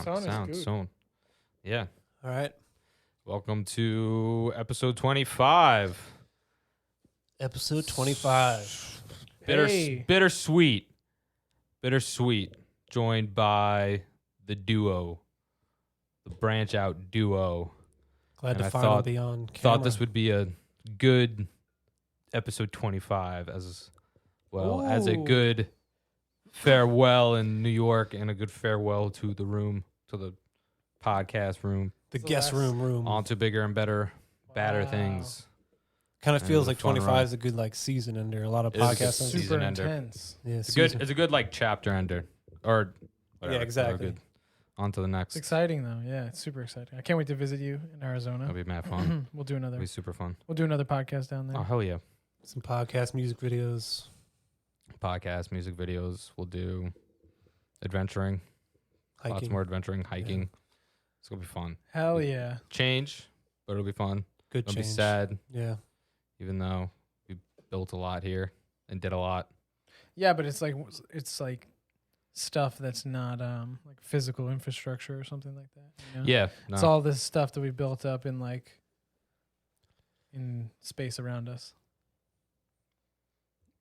Sound. Yeah. All right. Welcome to episode 25. Episode 25. Bittersweet. Joined by the duo, the branch out duo. Glad And to I finally be on camera. Thought this would be a good episode 25 as well as a good farewell in New York and a good farewell to the room, to the podcast room. The guest room. On to bigger and better, badder things. Kind of feels like fun 25 run. is a good like season ender. A lot of It is a podcasts. good Super season ender. intense. Yeah, It's a good like chapter ender, or whatever. Yeah, exactly. Good. On to the next. It's exciting though. Yeah, it's super exciting. I can't wait to visit you in Arizona. That'll be mad fun. We'll do another. It'll be super fun. We'll do another podcast down there. Oh hell yeah! Some podcast music videos. Podcast, music videos. We'll do adventuring. Hiking. Lots more adventuring, hiking. It's gonna be fun. Hell yeah. Change, but it'll be fun. Good It'll change. be sad, Yeah. even though we built a lot here and did a lot. Yeah, but it's like stuff that's not like physical infrastructure or something like that. You know? Yeah, It's all this stuff that we built up in space around us.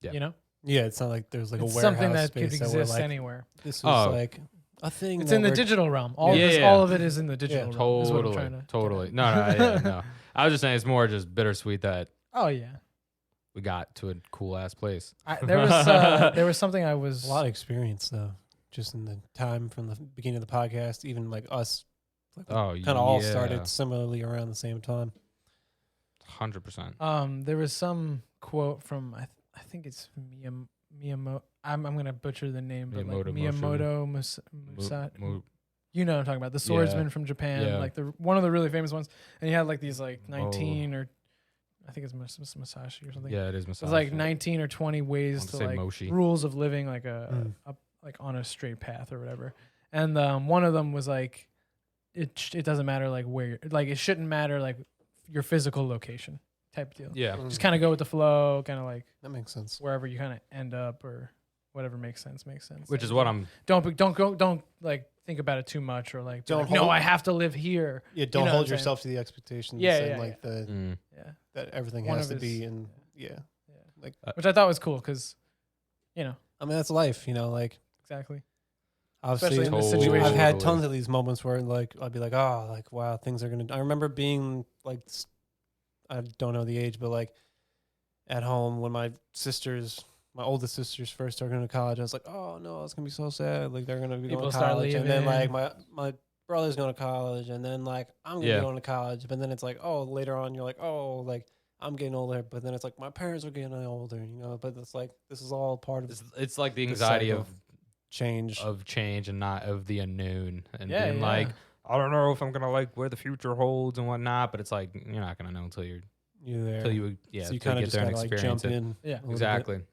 Yeah. You know? Yeah, it's not like there's like It's a warehouse something that space could that we're exist like, anywhere. This was Oh. like a thing. It's that in the we're- digital realm. All Yeah. all of it is in the digital realm. Is what I'm trying to Totally. get No, no. I was just saying it's more just bittersweet that at. Oh yeah. we got to a cool ass place. There was something I was A lot of experience though, just in the time from the beginning of the podcast, even like us, like kind of all started similarly around the same time. 100%. There was some quote from I think it's Miyamoto. I'm gonna butcher the name, but like Miyamoto Musashi. You know what I'm talking about, the swordsman from Japan, Yeah. like one of the really famous ones, and he had like these like 19 or I think it's Musashi or something. Yeah, it is Musashi. It's like 19 or 20 ways to like Moshi. rules of living like like on a straight path or whatever. And one of them was like it doesn't matter like where like it shouldn't matter like your physical location type deal. Yeah. Just kind of go with the flow, kind of like That makes sense. wherever you kind of end up or whatever makes sense. Which is what I'm. Don't like think about it too much or like no, I have to live here. Yeah, don't know hold what I'm yourself to the expectations. Yeah, and yeah, like the Yeah. that everything One has of to be his- in. Yeah, like Which I thought was cool because, you know, I mean that's life, you know. Like exactly. obviously, Especially in this situation. I've had Totally. tons of these moments where like I'd be like, oh, like wow, things are gonna. I remember being like, I don't know the age, but like at home when my oldest sisters first started going to college, I was like, oh no, it's gonna be so sad. Like they're gonna be People going to start college, and then like leaving. my brother's going to college, and then like I'm gonna be going to college, but then it's like, oh, later on you're like, oh, like I'm getting older, but then it's like my parents are getting older, you know. But it's like this is all part of It's like the anxiety cycle. of change. and not of the unknown and Yeah, being yeah. like, I don't know if I'm gonna like where the future holds and whatnot. But it's like you're not gonna know until You're there. you so you till kind you of get there and just gotta like experience jump it. in. Yeah. a little Exactly. bit.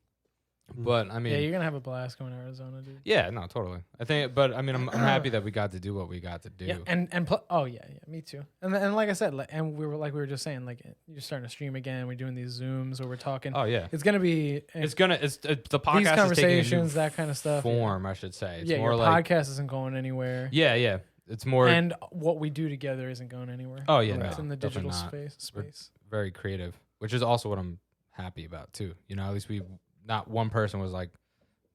But I mean, Yeah, you're gonna have a blast going to Arizona, dude. yeah, no, totally. I think, but I mean, I'm happy that we got to do what we got to do. Yeah, oh yeah, me too. And like I said, and we were just saying, like you're starting to stream again. We're doing these Zooms where we're talking. Oh yeah, It's gonna be the podcast. these is taking a conversations, new that kind of stuff. form, I should say. It's Yeah, more your like podcast isn't going anywhere. yeah. It's more And what we do together isn't going anywhere. Oh, yeah, It's no, in the definitely digital not. space. very creative, which is also what I'm happy about too. You know, at least not one person was like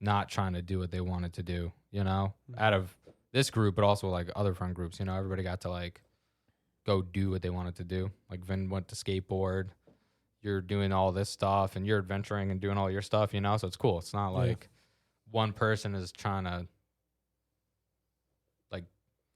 not trying to do what they wanted to do, you know, out of this group, but also like other friend groups, you know, everybody got to like go do what they wanted to do. Like Vin went to skateboard, you're doing all this stuff and you're adventuring and doing all your stuff, you know, so it's cool. It's not like one person is trying to like,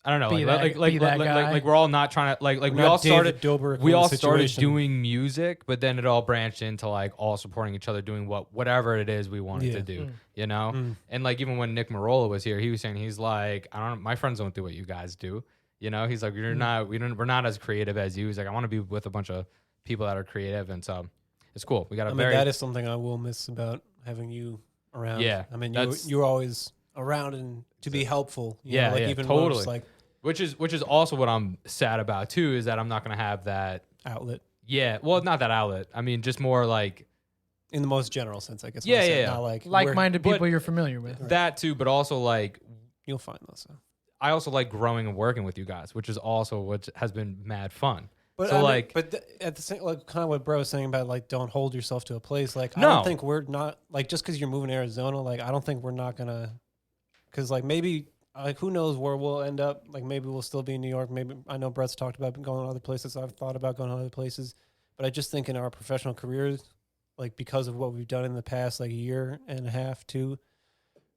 I don't know, Be that guy. like we're all not trying to like We're we not all David started Dobrik we in all the started situation. doing music, but then it all branched into like all supporting each other, doing whatever it is we wanted to do, you know? And like even when Nick Marola was here, he was saying, he's like, my friends don't do what you guys do. You know, he's like, we're not as creative as you. He's like, I want to be with a bunch of people that are creative. And so it's cool. We got that is something I will miss about having you around. Yeah. I mean, you were always around and to be helpful. You Yeah, know, like yeah, even totally. most, like which is also what I'm sad about too, is that I'm not going to have that outlet. Yeah. Well, not that outlet. I mean, just more like, in the most general sense, I guess. Yeah. Not like Like-minded but- people you're familiar with. that too, but also like You'll find those. I also like growing and working with you guys, which is also what has been mad fun. But So like, at the same, like kind of what bro was saying about like don't hold yourself to a place. Like I No. don't think we're not like just because you're moving to Arizona. Like I don't think we're not gonna, because like maybe like who knows where we'll end up. Like maybe we'll still be in New York. Maybe I know Brett's talked about going to other places. I've thought about going to other places, but I just think in our professional careers, like because of what we've done in the past like year and a half, 2,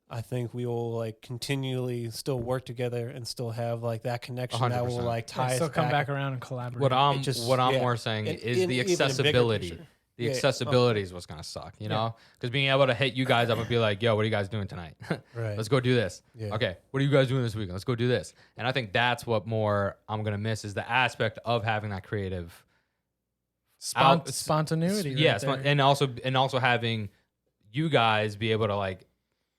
I think we will like continually still work together and still have like that connection that will 100%. like tie us Still come back around and collaborate. what I'm just- what I'm yeah. more saying In- is in the even a bigger accessibility. picture. The Yeah. accessibility is what's gonna suck, you know? Because being able to hit you guys up and be like, "Yo, what are you guys doing tonight? Right. Let's go do this." Yeah. Okay, what are you guys doing this weekend? Let's go do this. And I think that's what more I'm gonna miss is the aspect of having that creative. Spontaneity. Yeah, right there. and also having you guys be able to like,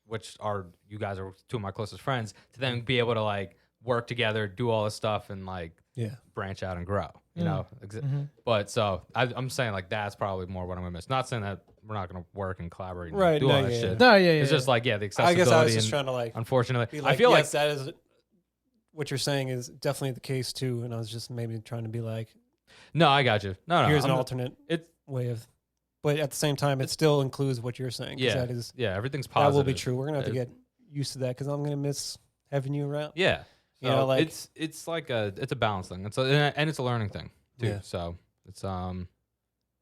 which are you guys are 2 of my closest friends, to then be able to like work together, do all this stuff, and like Yeah. branch out and grow. You know, Mm-hmm. but so I'm saying like that's probably more what I'm gonna miss. Not saying that we're not gonna work and collaborate and Right, do all no, that yeah. shit. No, yeah, yeah. It's just like the I accessibility. guess I was just and trying to like unfortunately, be like, I feel yes, like that is what you're saying is definitely the case too. And I was just maybe trying to be like, no, I got you. No, here's an I'm- alternate It's way of, but at the same time, it still includes what you're saying. 'Cause yeah, that is everything's that positive. will be true. We're gonna have to It- get used to that because I'm gonna miss having you around. Yeah, You know, So like- it's like it's a balance thing. And it's a learning thing too. Yeah. So it's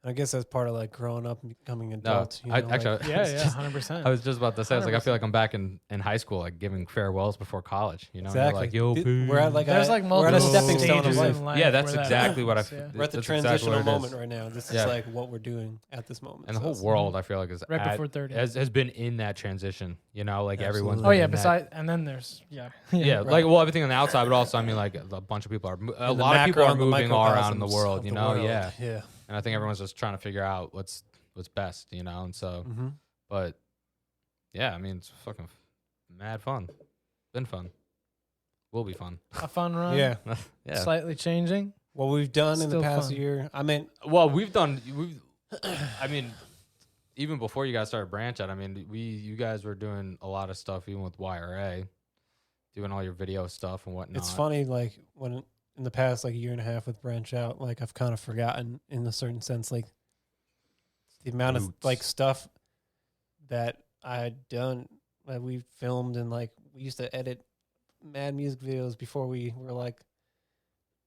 I guess that's part of like growing up and becoming adults. I know, actually like, Yeah, yeah, 100%. I was just about to say, I was like, I feel 100%. like I'm back in high school, like giving farewells before college. You know, and exactly. you're like, yo, Dude, we're at like There's like we're at multiple a stepping stone of stages life. in life. yeah, that's where that exactly what I. happens, yeah. We're at the that's exactly transitional what it moment is. right now. This Yeah. is like what we're doing at this moment. And the So whole it's- world, I feel like, is Right before 30. has been in that transition. You know, like everyone's. Absolutely. Oh been yeah, in that- besides, and then there's Yeah, right. like well, everything on the outside, but also I mean, like a bunch of people are, a in the lot of people macro are and the moving all around in the microcosms world. of You the know, world. yeah. Yeah. And I think everyone's just trying to figure out what's best. You know, and so, Mm-hmm. but yeah, I mean, it's fucking mad fun. Been fun. Will be fun. a fun run. Yeah. Yeah. Slightly changing. What we've done in the Still past fun. year. I mean, Well, I mean, even before you guys started Branch Out, I mean, you guys were doing a lot of stuff, even with YRA, doing all your video stuff and whatnot. it's funny, like when in the past like year and a half with Branch Out, like I've kind of forgotten in a certain sense, like the amount of Roots. like stuff that I had done that we filmed, and like we used to edit mad music videos before we were like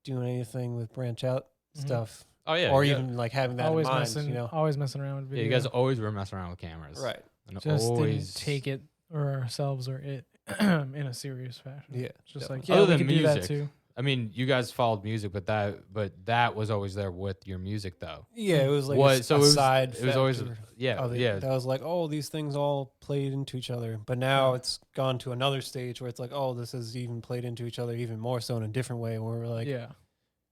doing anything with Branch Out Mhm. stuff, Oh yeah, or yeah. even like having that Always in mind, messing, you know. always messing around with Yeah, video. you guys always were messing around with cameras, Right. And just always didn't take it or ourselves or it in a serious fashion. Yeah. Just definitely. like yeah, Other we than could do that music. too. I mean, you guys followed music, but that was always there with your music, though. Yeah, it was like What- a, so a it was- side. It was always factor yeah, of it. yeah. That was like, oh, these things all played into each other. But now it's gone to another stage where it's like, oh, this has even played into each other even more so in a different way. Where we're like, Yeah.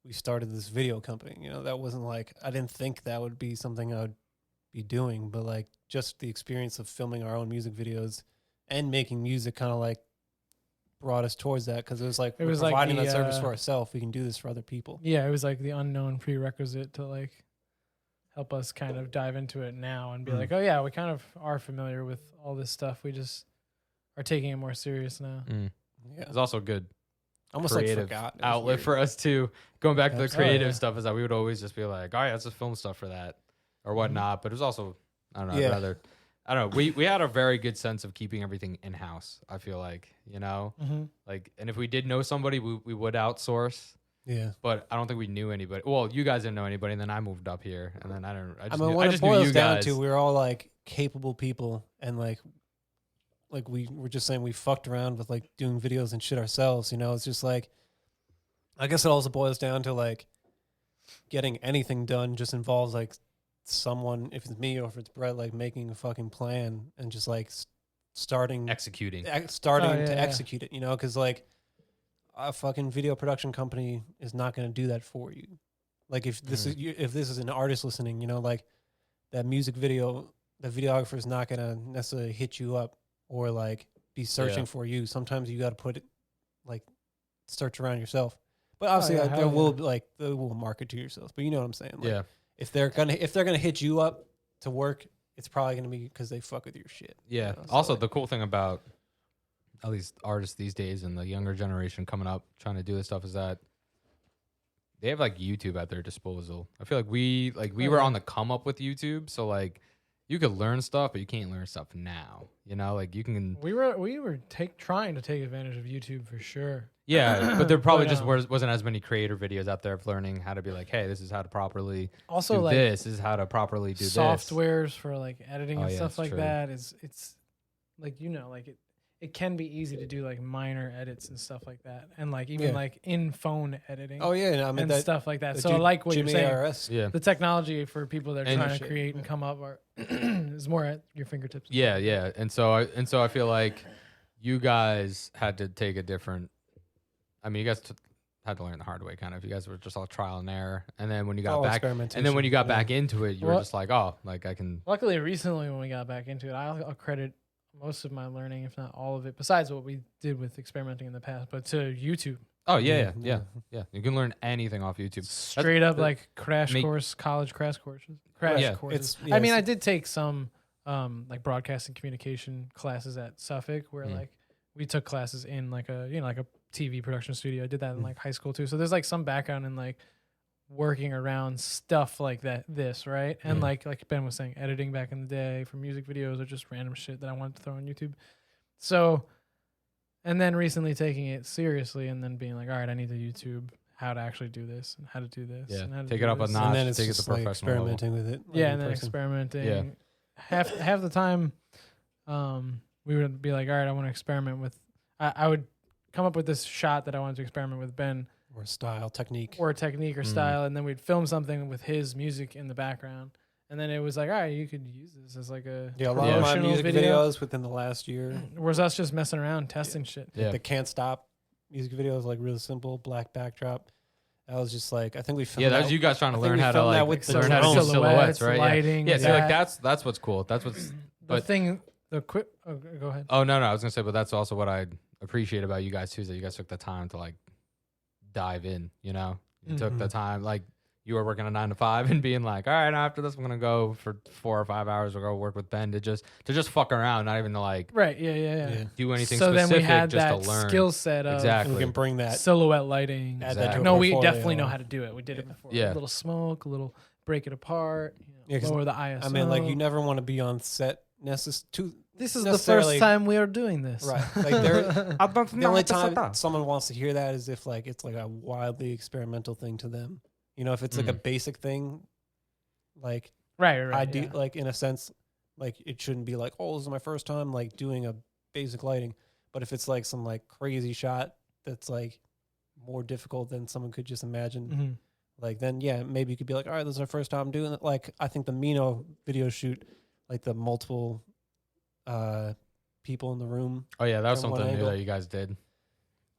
we started this video company. You know, that wasn't like I didn't think that would be something I would be doing, but like just the experience of filming our own music videos and making music kind of like brought us towards that because it was like It we're was like providing the, that service for ourselves. We can do this for other people. Yeah, it was like the unknown prerequisite to like help us kind of dive into it now and be Mm. like, oh yeah, we kind of are familiar with all this stuff. We just are taking it more serious now. Mm. Yeah, It's also good almost like creative forgot. It was outlet weird. for us too. Going back to the Absolutely. creative yeah. stuff is that we would always just be like, all right, let's just film stuff for that or whatnot. But it was also, I don't know, Yeah. I don't know. We had a very good sense of keeping everything in house. I feel like, you know, Mm-hmm. like, and if we did know somebody, we would outsource. Yeah. But I don't think we knew anybody. Well, you guys didn't know anybody, and then I moved up here, and then I I mean, knew, when I it just knew boils you down guys. to, we're all like capable people, and like we were just saying we fucked around with like doing videos and shit ourselves. You know, it's just like, I guess it also boils down to like getting anything done just involves like someone, if it's me or if it's Brett, like making a fucking plan and just like starting executing. starting Oh, yeah, to yeah. execute it. You know, because like a fucking video production company is not going to do that for you. Like if this is if this is an artist listening, you know, like that music video, the videographer is not going to necessarily hit you up or like be searching Yeah. for you. Sometimes you got to put it like search around yourself. But obviously, yeah, like, hell there will yeah. be, like they will market to yourself. But you know what I'm saying? Like, Yeah, if they're gonna hit you up to work, it's probably gonna be because they fuck with your shit. yeah. You know, so, Also, like- the cool thing about at least artists these days and the younger generation coming up trying to do this stuff is that they have like YouTube at their disposal. I feel like we were on the come up with YouTube, so like you could learn stuff, but you can't learn stuff now. You know, like you can. We were trying to take advantage of YouTube for sure. Yeah, but there probably But, just wasn't as many creator videos out there of learning how to be like, hey, this is how to properly Also, do like this. This is how to properly do softwares for like editing Oh, and yeah, stuff it's like true. that it's like like it can be easy to do like minor edits and stuff like that, and like even Yeah. like in phone editing. Oh yeah, I mean and that stuff like that. the So I like what Jimmy you're saying. ARS. this. Yeah. The technology for people that are And- trying to create and come up are is more at your fingertips. Yeah, yeah. And so I feel like you guys had to take a different. I mean, you guys had to learn the hard way, kind of. You guys were just all trial and error, and then when you got All back, experimentation. and then when you got Yeah. back into it, you were Well- just like, oh, like I can. Luckily, recently when we got back into it, I'll credit most of my learning, if not all of it, besides what we did with experimenting in the past, but to YouTube. Oh yeah, Yeah, yeah, yeah. You can learn anything off YouTube. Straight up the- like college crash courses. Yeah. Courses. It's- I mean, yes. I did take some like broadcasting communication classes at Suffolk where like we took classes in like a like a TV production studio. I did that in like high school too. So there's like some background in like working around stuff like this, right? And like Ben was saying, editing back in the day for music videos or just random shit that I wanted to throw on YouTube. So, and then recently taking it seriously and then being like, all right, I need to YouTube how to actually do this and how to do this. Yeah, and how to take do it up a this. notch. and then it's take it just to like professional level. experimenting with it. like, Yeah, in and then person. experimenting. Yeah. Half the time, we would be like, all right, I want to experiment with. I would come up with this shot that I wanted to experiment with Ben or style, technique. or technique or style, and then we'd film something with his music in the background, and then it was like, all right, you could use this as like a Yeah, a lot of my promotional music video. videos within the last year. Was us just messing around, testing shit. Yeah. The Can't Stop music videos, like really simple, black backdrop. That was just like, I think we filmed Yeah, that was that- you guys trying to I think learn we how to filmed that like with the learn how to do drone. silhouettes, right? lighting. Yeah, yeah. See, like that. that's what's cool. That's what's. The but- thing, the quick. Oh, go ahead. Oh no, I was gonna say, but that's also what I appreciate about you guys too, is that you guys took the time to like dive in. You know, you took the time. Like you were working a 9 to 5 and being like, all right, after this, I'm gonna go for 4 or 5 hours. We'll go work with Ben to just fuck around, not even to like Right. Yeah. do anything So specific, then we had just that to learn. skill set of Exactly. we can bring that. silhouette lighting. Add that to a No, we portfolio. definitely know how to do it. We did it before. Yeah. A little smoke, a little break it apart, Yeah, 'cause lower the ISO. I mean, like you never want to be on set too. This is the necessarily- first time we are doing this. Right. Like there, I don't the know only what to time say. someone wants to hear that is if like it's like a wildly experimental thing to them. You know, if it's like a basic thing, like right. I do, yeah. like in a sense, like it shouldn't be like, oh, this is my first time like doing a basic lighting. But if it's like some like crazy shot that's like more difficult than someone could just imagine, Mhm. like then yeah, maybe you could be like, all right, this is our first time doing it. Like I think the Mino video shoot, like the multiple people in the room, Oh yeah, that was from one something new angle. that you guys did.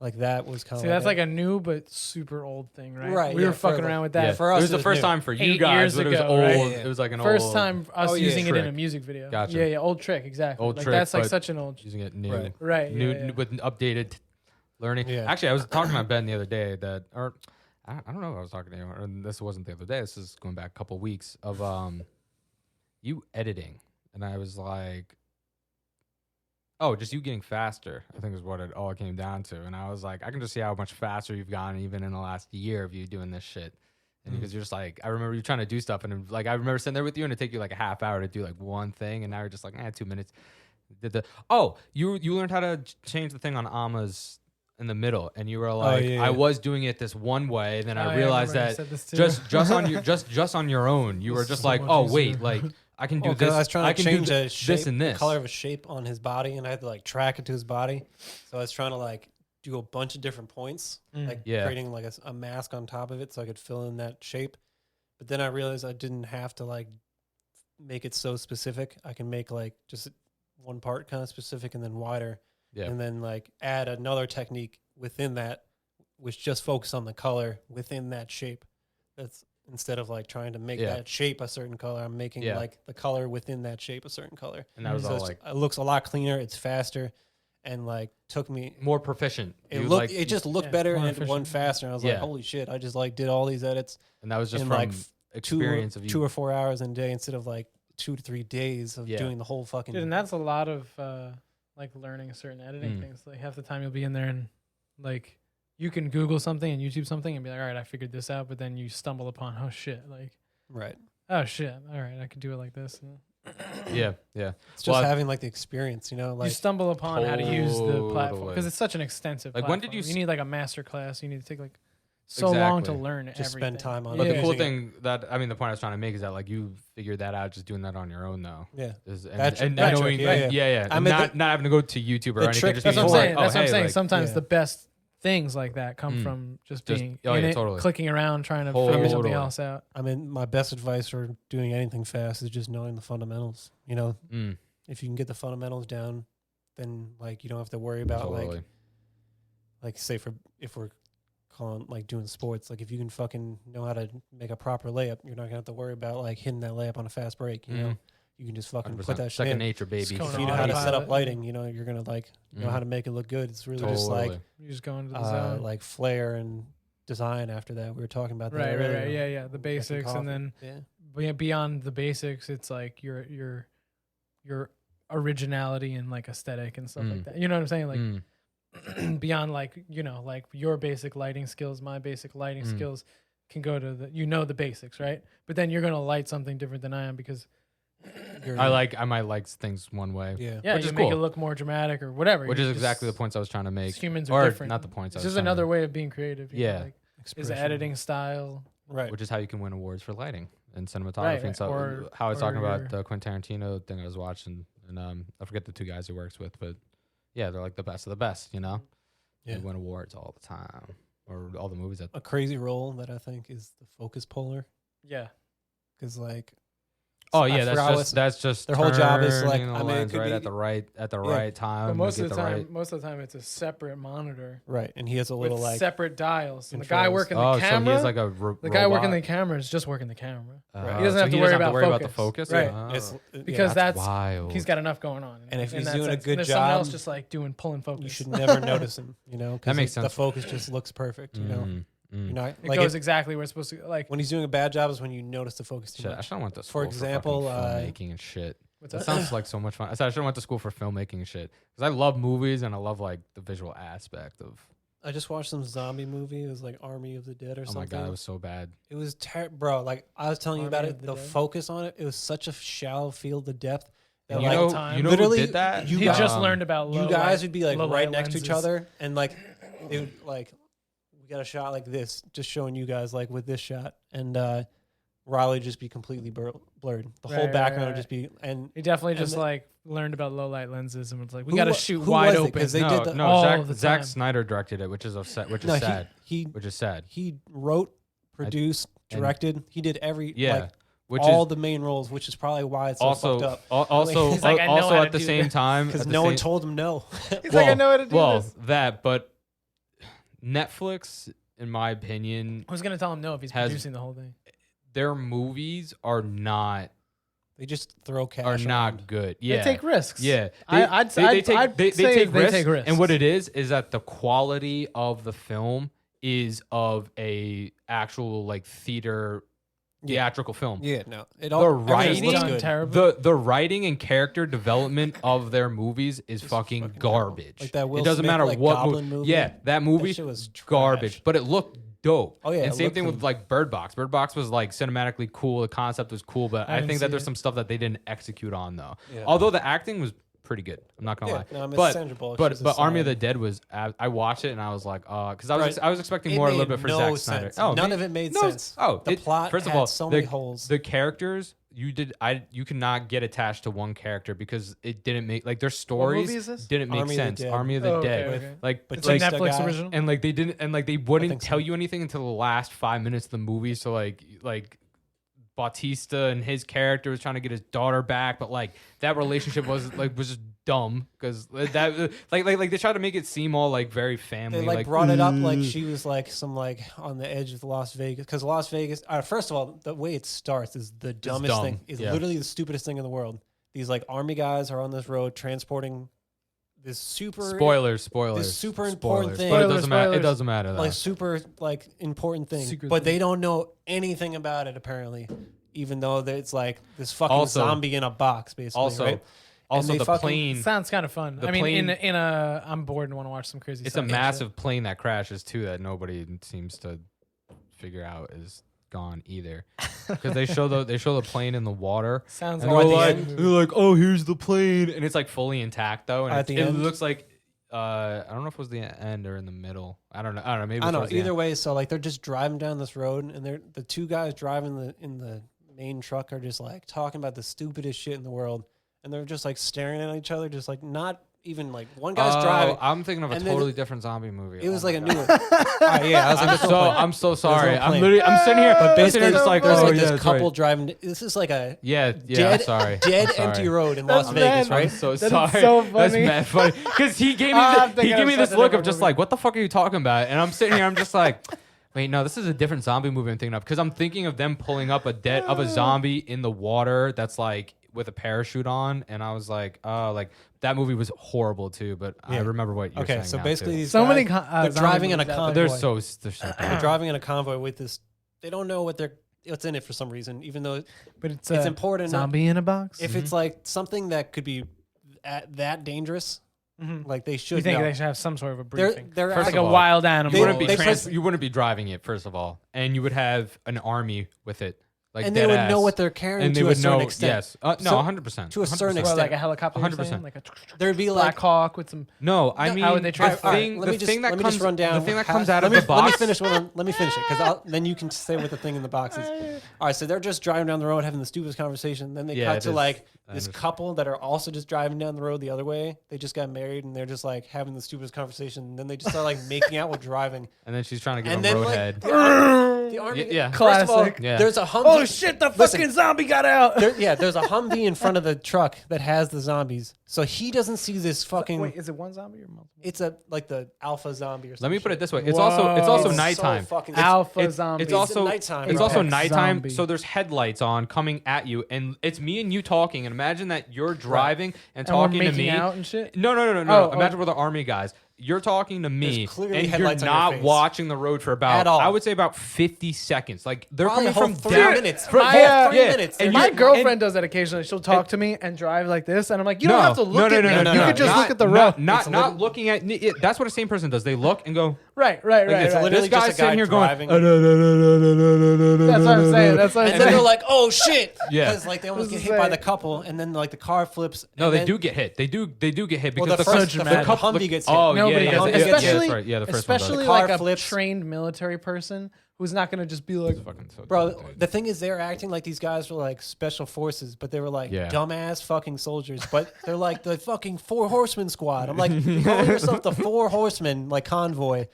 like that was kind of See, that's like a new but super old thing, right? Right, We yeah, were fucking for around with Yeah. that. for it us, was it the was first new. time for you 8 guys, years but it was ago, old. right? It was like an First old, time us Oh, yeah. using it in a Trick. music video. Gotcha. Yeah, old trick, exactly. Old like trick, that's like but- such an old. using it new. Right. Right. New, yeah. with updated learning. Yeah. Actually, I was talking to Ben the other day that, or I don't know if I was talking to you, or this wasn't the other day. This is going back a couple weeks of you editing, and I was like, oh, just you getting faster. I think is what it all came down to, and I was like, I can just see how much faster you've gotten even in the last year of you doing this shit. And because you're just like, I remember you trying to do stuff, and like I remember sitting there with you, and it take you like a half hour to do like one thing, and now you're just like, 2 minutes. You learned how to change the thing on Amma's in the middle, and you were like, yeah, I yeah. was doing it this one way, then Oh, I yeah, realized remember you that said this too. just on your just on your own, you were This just is so like, much oh easier. wait, like I can do Well, 'cause this. I was trying to can change do the shape, this and this. the color of a shape on his body, and I had to like track it to his body. So I was trying to like do a bunch of different points, like Yeah. creating like a mask on top of it, so I could fill in that shape. But then I realized I didn't have to like make it so specific. I can make like just one part kind of specific and then wider, Yeah. and then like add another technique within that, which just focus on the color within that shape. That's instead of like trying to make Yeah. that shape a certain color, I'm making Yeah. like the color within that shape a certain color. And that was So all it's- like it looks a lot cleaner. It's faster, and like took me. more proficient. It You, looked. like, It just looked yeah, better more and it won efficient. faster. And I was Yeah. like, holy shit! I just like did all these edits and that was just in from like experience of you. 2 or 4 hours in a day instead of like 2 to 3 days of Yeah. doing the whole fucking. Dude, and that's a lot of like learning certain editing things. Like half the time you'll be in there and like you can Google something and YouTube something and be like, all right, I figured this out. But then you stumble upon, oh shit, like, Right. oh shit, all right, I could do it like this. And Yeah. It's just having like the experience, you know, you like stumble upon how to use the platform Totally. because it's such an extensive. Like, when did you You need like a master class. You need to take like so long to Exactly. learn just everything. spend time on But it. the cool using it. thing the point I was trying to make is that like you figured that out just doing that on your own though. Yeah. And That knowing, trick, yeah. I and mean, not having to go to YouTube or the anything. trick Just That's being what I'm like, saying. oh, That's what I'm hey, saying. like, Sometimes yeah. the best things like that come from just being in it, totally. clicking around, trying to figure something Totally. else out. I mean, my best advice for doing anything fast is just knowing the fundamentals. You know, if you can get the fundamentals down, then like you don't have to worry about Totally. like say if we're calling like doing sports, like if you can fucking know how to make a proper layup, you're not gonna have to worry about like hitting that layup on a fast break. You know, you can just fucking put that shit second in. nature, baby. Just going If you know how to set up autopilot. lighting, you know you're gonna like know how to make it look good. It's really just like You just go into the zone. like flair and design. After that, we were talking about that Right. earlier. Yeah, yeah. The basics, coffee. and then Yeah. beyond the basics, it's like your originality and like aesthetic and stuff like that. You know what I'm saying? Like beyond like like your basic lighting skills, my basic lighting skills can go to the basics, right? But then you're gonna light something different than I am because I might like things one way. Yeah. Which you is make cool. it look more dramatic or whatever. Which You is just- exactly the points I was trying to make. Humans are Or different. not the points. It's I was just trying to another make. way of being creative. you know, Yeah. like, is Expression. editing style. Right. Which is how you can win awards for lighting and cinematography Right, and stuff. or- How I was or talking about your- the Quentin Tarantino thing I was watching, and I forget the two guys he works with, but yeah, they're like the best of the best, you know? Yeah. They win awards all the time, or all the movies that. A crazy role that I think is the focus puller, Yeah. because like Oh I yeah, forgot that's just their whole job is, like, turning the I mean, it lens could right be- at the right time. But most to of get the time, right- most of the time, it's a separate monitor right, and he has a with little like separate dials. And the guy controls. working the Oh, camera, so he has like a the guy working the robot? camera is just working the camera Right. He doesn't have to worry about the focus. focus, Right. Oh. it's, because that's wild. he's got enough going on. And if in he's that doing a sense. good And there's someone else job, just like pulling focus. you should never notice him, you know, because That makes the sense. focus just looks perfect, you know. You're not It like goes exactly where it's supposed to. Like when he's doing a bad job is when you notice the focus too Shit, I much. should have went to For school example, for fucking filmmaking and shit. what's That that? sounds like so much fun. I said I should have went to school for filmmaking and shit because I love movies and I love like the visual aspect of. I just watched some zombie movie. It was like Army of the Dead or Oh something. my god, it was so bad. It was bro. Like I was telling you about Army it, of the the Dead? focus on it. It was such a shallow field of depth. That And you like, know- you time. know Literally, who did that? you He guys- just learned about low you guys light- would be like low right light next to each lenses. other, and like they would like we got a shot like this, just showing you guys like with this shot, and Riley would just be completely blurred. The whole Right, background right, would just be and He definitely And just the- like learned about low light lenses and was like, we Who got to wa- shoot who wide was it? open. 'Cause they no, did the- no, all the Zack time. Snyder directed it, which is no, sad. he Which is sad. he wrote, produced, and- directed. He did every Yeah, like which all is the main roles, which is probably why it's so also fucked up. also He's like, I know also how at to the do same this. time Because at the no one same- told him no. He's like, I know how to do well, this. that, but Netflix, in my opinion, Who's gonna tell him no if he's has- producing the whole thing? their movies are not They just throw cash. not around. good. Yeah, They take risks. Yeah, I'd say they I'd take say risks, they take risks. and what it is that the quality of the film is of a actual like theatrical film. Yeah, no. It The everything writing, looks done good. terribly. the writing and character development of their movies is It's fucking fucking garbage. terrible. Like that Will it doesn't Smith, matter like, what Goblin movie. Yeah, that movie shit was garbage, trash. but it looked dope. Oh, yeah, and it same looked thing with clean. like Bird Box. Bird Box was like cinematically cool. The concept was cool, but I I haven't think that seen there's it. some stuff that they didn't execute on though. Yeah. Although the acting was pretty good. I'm not gonna Yeah, lie. no, I mean, but Sandra Bullock, but she's a but Army of the solid- Dead was. I watched it and I was like, because Right. I was expecting It more a little made bit for no Zack Snyder. sense. Oh, None of it made no, sense. Oh, The plot First of had all, so many holes. The characters you cannot get attached to one character because it didn't make like their stories movie is this? didn't make Army of the sense. Dead. Army of the Oh, okay, Dead. okay. Like But It's a Batista Netflix guy- original. and like they didn't and like they wouldn't think so. tell you anything until the last 5 minutes of the movie. So like Bautista and his character was trying to get his daughter back, but like that relationship was just dumb because that like they tried to make it seem all like very family. They like brought it up like she was like some like on the edge of Las Vegas, because Las Vegas. First of all, the way it starts is the dumbest dumb, thing. It's yeah. literally the stupidest thing in the world. These like army guys are on this road transporting this super spoilers. this super important Spoilers. thing. But it Spoilers, doesn't matter. It spoilers. doesn't matter though. like super like important thing, Secret but thing. they don't know anything about it apparently. Even though it's like this fucking Also- zombie in a box, basically. Also, right? Also, they the fucking- plane. Sounds kind of fun. The I mean, plane- in a I'm bored and want to watch some crazy It's stuff. a massive plane that crashes too that nobody seems to figure out is gone either. Because they show the plane in the water. Sounds And like they're like, oh, here's the plane, and it's like fully intact though, and At it, the it end? looks like I don't know if it was the end or in the middle. I don't know. Maybe I don't know. towards the Either end. way, so like they're just driving down this road, and the two guys driving in the main truck are just like talking about the stupidest shit in the world, and they're just like staring at each other, just like not even like one guy's driving. I'm thinking of a and then totally different zombie movie. It was Oh like my a God. new one. All right, yeah, I was like, there's no point. I'm so sorry. no I'm plan. literally I'm sitting here, But I'm sitting basically, here just like, there's oh like yeah, this that's couple right. driving. This is like a Yeah, dead, I'm sorry. dead I'm sorry. empty road in That's Las Vegas, mad. right? I'm so That is sorry. so That's funny. mad funny. Because he gave me I'm he thinking gave of me this such a look of different just movie. like, what the fuck are you talking about? And I'm sitting here, I'm just like, wait, no, this is a different zombie movie I'm thinking of. Because I'm thinking of them pulling up a zombie in the water that's like with a parachute on, and I was like, oh, like that movie was horrible too. But I Yeah. remember what you're saying. Okay, so now, basically, too. these So guys, many they're zombie driving in a movies out convoy. there. they're so They're driving in a convoy with this. They don't know what's in it for some reason, even though But it's important. zombie in a box. If it's like something that could be that dangerous, like they should you think know. they should have some sort of a They're briefing? they're First Like of a all, wild animal. they you wouldn't be they you wouldn't be driving it, first of all, and you would have an army with it, like and they would dead know ass. what they're carrying and they to a would certain know. extent. Yes, no, So, 100%. to a certain 100%. Well, extent. like a helicopter. 100%. Like a There'd be Black like Hawk with some. No, I mean, How would they the transfer? thing, let me the thing that let me comes, just run down. the thing that how- comes out let of me, the box. Let me finish it because then you can say what the thing in the box is. All right, so they're just driving down the road having the stupidest conversation. Then they Yeah, cut it to is. like That this is. couple that are also just driving down the road the other way. They just got married and they're just like having the stupidest conversation. And then they just start like making out while driving. And then she's trying to give And him then like roadhead. the army, Yeah. First of all, Classic. Yeah. there's a Humvee. Oh shit! The Listen. fucking zombie got out. There's a Humvee in front of the truck that has the zombies. So he doesn't see this fucking. Wait, is it one zombie or multiple? It's like the alpha zombie or something. Let me put it this way: it's Whoa. also It's nighttime. Alpha zombie. It's also nighttime. It's bro. also Apex nighttime, zombie. so there's headlights on coming at you, and it's me and you talking. And imagine that you're driving and And we're talking to making me. out and shit? No. Oh, Imagine we're the army guys. You're talking to me, There's clearly and you're headlights on your not face. watching the road for about, At all. I would say about 50 seconds. Like they're Probably coming a from whole 3 down. minutes. From- My, yeah, 3 yeah. minutes. And My you're- girlfriend does that occasionally. She'll talk to me and drive like this, and I'm like, you don't have to look at me. no, You no, could just not- look at the road. Not looking at. That's what a sane person does. They look and go. Right. it's right. literally This guy's just a guy sitting here driving. going. That's what I'm saying. That's what I'm And then saying. they're like, "Oh shit!" Yeah. because like they almost This get is hit by like- the couple, and then like the car flips. No, and they then- do get hit. They do get hit Well, because the the first- first the couple Humvee gets hit. Oh Nobody yeah, does Humvee it. gets hit. Especially, that's right. Yeah, the first one does. especially The car like a flips. trained military person who's not going to just be like, Fucking so Bro, dumb, dude. the thing is, they're acting like these guys were like special forces, but they were like Yeah. dumbass fucking soldiers. But they're like the fucking 4 horsemen squad. I'm like, you call yourself the 4 horsemen like convoy,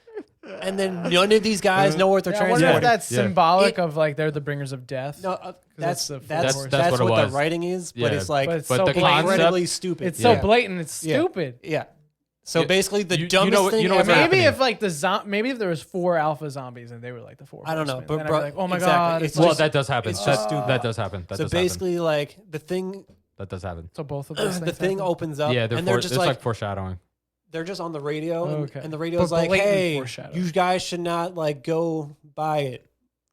and then none of these guys know what they're yeah, I wonder if transporting. that's Yeah. symbolic of like they're the bringers of death. No, that's it's the that's Four that's, Horsemen. what That's what it the was. writing is, but Yeah. it's like But it's But so the blatant. incredibly stupid. It's so Yeah. blatant. It's Yeah. stupid. Yeah. So Yeah. basically, the You know dumbest what- thing. you know what's ever- Maybe happening. if like maybe if there was 4 alpha zombies and they were like the 4. I don't know, horsemen, but then I'd bro- be like, oh my exactly. god, It's it's Well, just- that does happen. it's just stupid. That does happen. That So does happen. basically, like the thing, That does happen. so both of those the things thing happen? opens up, Yeah, and they're just it's like like foreshadowing. they're just on the radio, and, Okay. and the radio's But like, blatant "Hey, foreshadowing. you guys should not like go buy it,"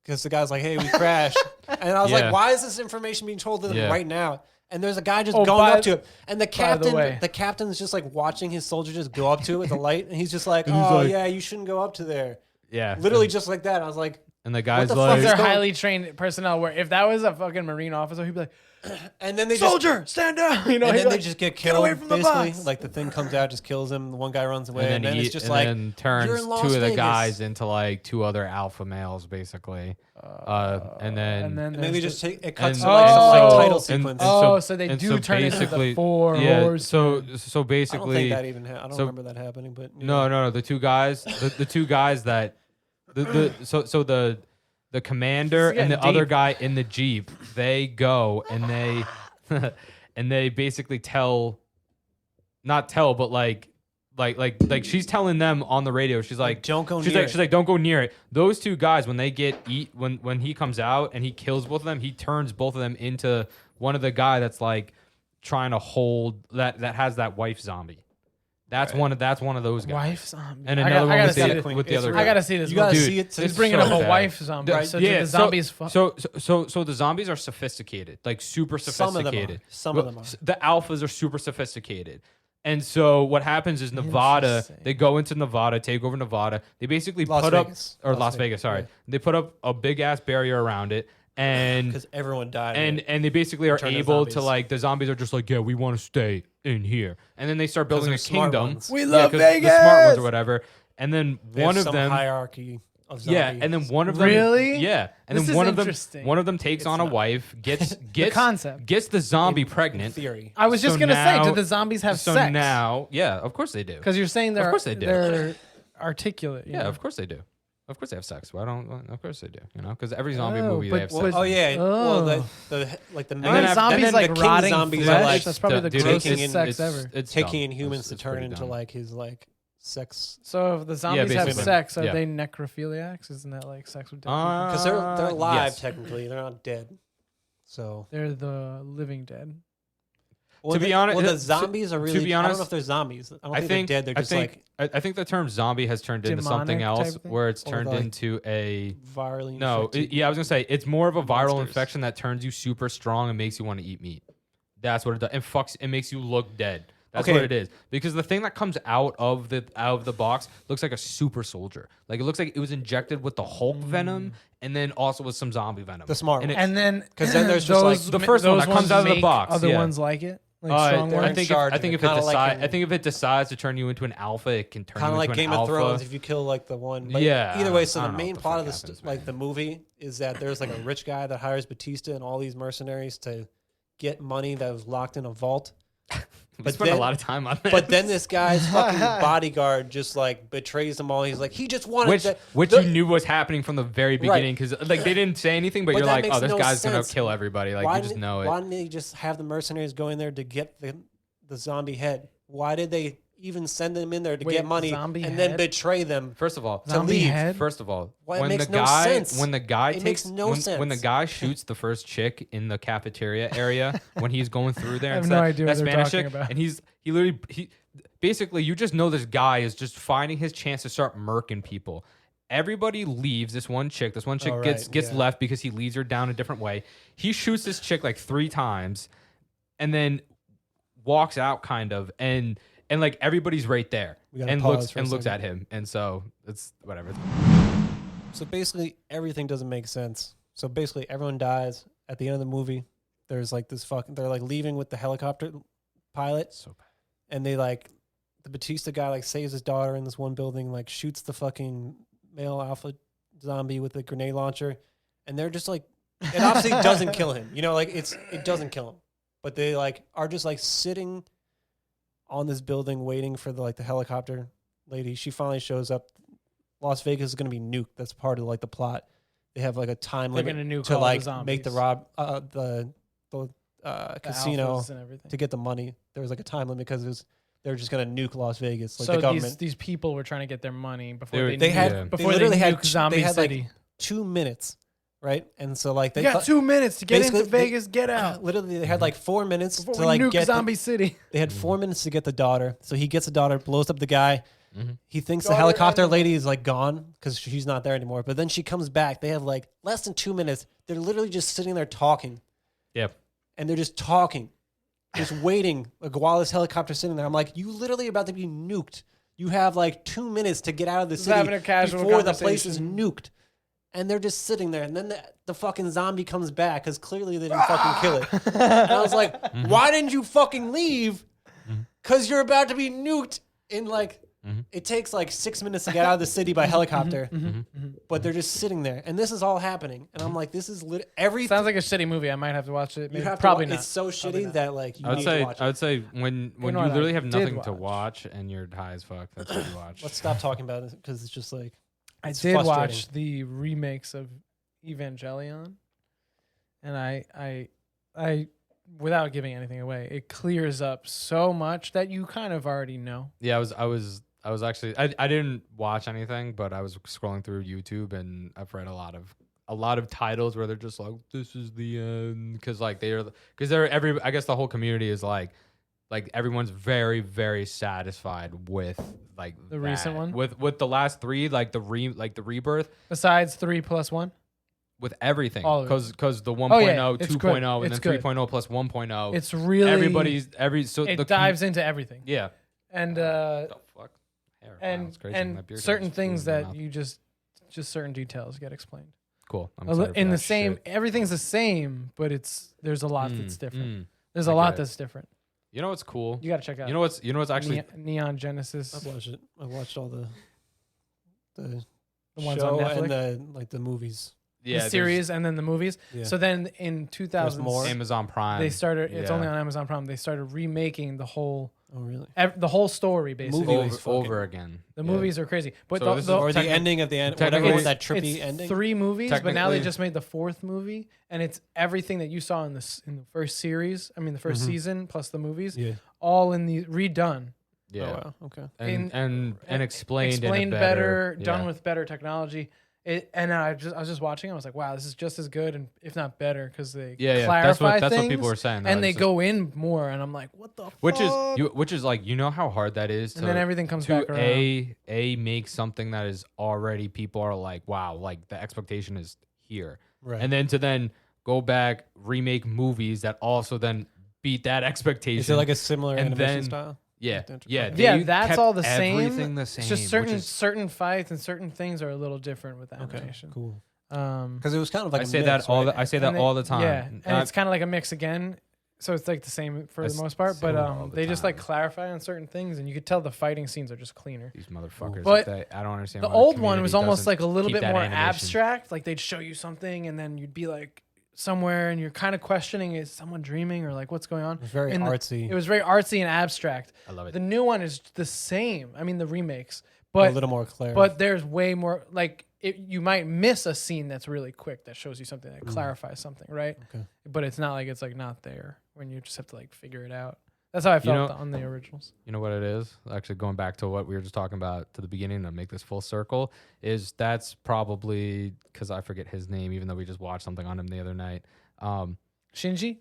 because the guy's like, "Hey, we crashed," and I was Yeah. like, "Why is this information being told to them Yeah. right now?" And there's a guy just Oh, going by- up to it, and the way. captain's just like watching his soldier just go up to it with a light, and he's just like, And he's "Oh like- yeah, you shouldn't go up to there." Yeah. Literally just like that. I was like, And the guy's the fuck like, is They're going- highly trained personnel. Where if that was a fucking Marine officer, he'd be like, and then they just "Soldier, stand down!" You know, and he'd then be they like, just get "Get killed. away from the Basically, box." like the thing comes out, just kills him. The one guy runs away, and then he it's just and like then turns "You're in Las 2 of the Vegas." guys into like 2 other alpha males, basically. And then And then there's they the- just take it cuts and- to like some like Oh. title and- sequence. Oh, so they and do so turn into the basically- 4 yeah. horsemen. So I don't basically, think that even. I don't so- remember that happening, but yeah. no. The 2 guys, the 2 guys that the commander This is and the getting other deep. guy in the Jeep, they go and they and they basically not tell, but like she's telling them on the radio. She's like, don't go She's near like, it. she's like, don't go near it. Those 2 guys, when they get when he comes out and he kills both of them, he turns both of them into one of the guy that's like trying to hold that has that wife zombie. That's one of those guys. Wife zombie. And I another one gotta with see the, it. with the other I guy. gotta see this. You gotta movie. see it. He's bringing so up a bad. wife zombie. So do the so- zombies. So the zombies are sophisticated, like super sophisticated. Some of them are. The alphas are super sophisticated. And so what happens is Nevada, Interesting. they go into Nevada, take over Nevada. They basically Las put Vegas. up, or Las Vegas, sorry. yeah. They put up a big ass barrier around it. And Because everyone died. and they basically are Turn to able to zombies. like, the zombies are just like, yeah, we want to stay in here. And then they start building they're a smart kingdom. ones. We Yeah, love 'cause Vegas. The smart ones or whatever. And then They one have of some them, hierarchy of zombies. yeah, and then one of them, Really? yeah, and This then is one of them, interesting. takes It's on a not. wife, gets concept. gets the zombie In pregnant. theory. I was just So gonna say, now- do the zombies have So sex? now, yeah, of course they do. Because you're saying they're course they do. they're articulate. you Yeah, know? of course they do. Of course they have sex. Why don't? Of course they do. You know, because every zombie Oh, movie but they have what- sex. Oh yeah. Oh. Well, the like the then main after- zombies then like the king rotting zombies flesh. are like That's probably the dude, grossest it's- sex ever. It's taking dumb. humans to It's turn pretty into dumb. like his like sex. So if the zombies have basically. sex, are Yeah. they necrophiliacs? Isn't that like sex with dead Because they're alive yes. technically. They're not dead. So people? They're the living dead. well, be honest- well, the to- zombies are to really. be I don't know honest, if they're zombies. I don't I think think they're dead. They're just like I think the term zombie has turned into something Demonic type else, of thing? where it's Or turned like into a virally. no. infected Yeah, I was gonna say it's more of a viral monsters. infection that turns you super strong and makes you want to eat meat. That's what it does. It fucks. It makes you look dead. That's Okay. what it is. Because the thing that comes out of the box looks like a super soldier. Like it looks like it was injected with the Hulk venom and then also with some zombie venom. The smart and one. it, And then 'Cause then there's just, like, those the ma- first one those that comes ones out of the make box, Other yeah. ones like it, like strong they're ones. in charge I of think it, if it kinda like decides, in- I think if it decides to turn you into an alpha, it can turn kind you of like into Game an of alpha. Thrones if you kill like the one. But Yeah, Either way, so I the don't know main what the plot fuck of happens, like the movie is that there's like a rich guy that hires Batista and all these mercenaries to get money that was locked in a vault. We but spent a then- lot of time on that. But then this guy's fucking bodyguard just like betrays them all. He's like, he just wanted which that. you knew was happening from the very Right. beginning because like they didn't say anything, but But you're that like, makes oh, this no guy's gonna sense. kill everybody. Like Why you just didn't- know it. Why didn't they just have the mercenaries go in there to get the zombie head? Why did they even send them in there to Wait, get money zombie and then head? betray them? First of all, To Zombie leave. head? First of all, Why, it when makes the no guy sense. when the guy It takes makes no when the sense. guy shoots the first chick in the cafeteria area when he's going through there, I have and no that- idea that what they're Spanish talking chick, about. and he literally basically you just know this guy is just finding his chance to start murking people. Everybody leaves. This one chick Oh, right, gets yeah. left because he leads her down a different way. He shoots this chick like 3 times, and then walks out kind of and like everybody's right there We gotta and pause looks for a at second. him, and so it's whatever. So basically, everything doesn't make sense. So basically, everyone dies at the end of the movie. There's like this fucking. They're like leaving with the helicopter pilot, So bad. and they like the Batista guy like saves his daughter in this one building, like shoots the fucking male alpha zombie with a grenade launcher, and they're just like, it obviously doesn't kill him. You know, like it doesn't kill him, but they like are just like sitting on this building waiting for the like the helicopter lady. She finally shows up. Las Vegas is going to be nuked. That's part of like the plot. They have like a time They're limit gonna nuke to all the like make the zombies. the casino Alphas and everything. to get the money. There was like a time limit because they're just going to nuke Las Vegas. Like So the government. these people were trying to get their money before They were- they, They nuked- had Yeah. they before literally they had nuked Zombie they had City. like 2 minutes, right? And so like they You got thought- 2 minutes to get into basically, they- Vegas. Get out Literally, they had like 4 minutes before to we like nuke get. Zombie City. They had 4 minutes to get the daughter. So he gets the daughter, blows up the guy. Mhm. He thinks the Daughter helicopter and- lady is like gone because she's not there anymore. But then she comes back. They have like less than 2 minutes. They're literally just sitting there talking. Yep. And they're just talking, just waiting like while this helicopter's sitting there. I'm like, you literally about to be nuked. You have like 2 minutes to get out of the Just city having a casual before the place is conversation. nuked. And they're just sitting there. And then the fucking zombie comes back because clearly they didn't fucking kill it. And I was like, why didn't you fucking leave? Because you're about to be nuked in like, it takes like 6 minutes to get out of the city by helicopter. But they're just sitting there. And this is all happening. And I'm like, this is every. Sounds like a shitty movie. I might have to watch it. you Maybe, have to probably wa- not. It's so Probably shitty not. that like you I would need say to watch I it. would say when know you what I literally have did nothing to watch? watch and you're high as fuck, that's what you watch. Let's stop talking about it because it's just like I it's did frustrating. watch the remakes of Evangelion, and I, without giving anything away, it clears up so much that you kind of already know. Yeah, I was actually I didn't watch anything, but I was scrolling through YouTube and I've read a lot of titles where they're just like, this is the end, because they're every, I guess the whole community is like, like everyone's very, very satisfied with like The recent one? with the last 3, like the rebirth, Besides 3+1. with everything, All of it. because the 1.0, Oh, yeah, it's 2.0, good. and It's then good. 3.0 plus 1.0. It's really so it the dives into everything. yeah. And What the fuck? Hair. Wow, and it's crazy. My and beard certain just flew in things my that mouth. you just certain details get explained. Cool. I'm A li- excited for in the that same shit. everything's the same, but there's a lot that's different. There's I a get lot it. that's different. You know what's cool? You got to check out. You know what's actually Neon Genesis, I've watched it. I watched all the the ones show on Netflix, and the movies. yeah, the there's series, and then the movies. Yeah. So then in 2000, more? Amazon Prime. they started. It's Yeah. only on Amazon Prime. They started remaking the whole Oh really? the whole story basically. Movie over, was fucking- over again. The Yeah. movies are crazy, but So this is Or the Technic- ending of the end, technically- whatever with that trippy it's ending. 3 movies, but now they Technically- just made the 4th movie, and it's everything that you saw in the first series. I mean, the 1st Mhm. season plus the movies, Yeah. all in the redone, Yeah. Oh wow. Okay. And explained in a better, yeah. done with better technology. And I was just watching. I was like, wow, this is just as good, and if not better, because they Yeah. clarify That's what things, people were saying. They're and like, they it's go in more. And I'm like, what the which fuck? is like, you know how hard that is and then everything comes to back around. make something that is already, people are like, wow, like the expectation is here, Right. and then to go back, remake movies that also then beat that expectation. Is it like a similar and animation then- style? yeah, Like the yeah, enterprise? Yeah, they that's kept all the same. Everything the same. It's just which is- certain fights and certain things are a little different with the Okay. animation. Cool. Um, Because it was kind of like I a say mix, that all right? I say that and all the time. Yeah, and it's kind of like a mix again. So it's like the same for I the most part, say but it all the they just like time. clarify on certain things, and you could tell the fighting scenes are just cleaner. these motherfuckers. But I don't understand. The why old one was community almost doesn't like a little keep bit that more animation. abstract. Like they'd show you something, and then you'd be like somewhere, and you're kind of questioning: is someone dreaming, or like what's going on? It was very in the- artsy. It was very artsy and abstract. I love it. The new one is the same. I mean, the remakes, a but little more clear. there's way more. Like you might miss a scene that's really quick that shows you something that clarifies something, right? Okay. But it's not like it's like not there when you just have to like figure it out. That's how I felt know- on the originals. You know what it is? Actually, going back to what we were just talking about to the beginning to make this full circle, is that's probably because I forget his name, even though we just watched something on him the other night. Shinji,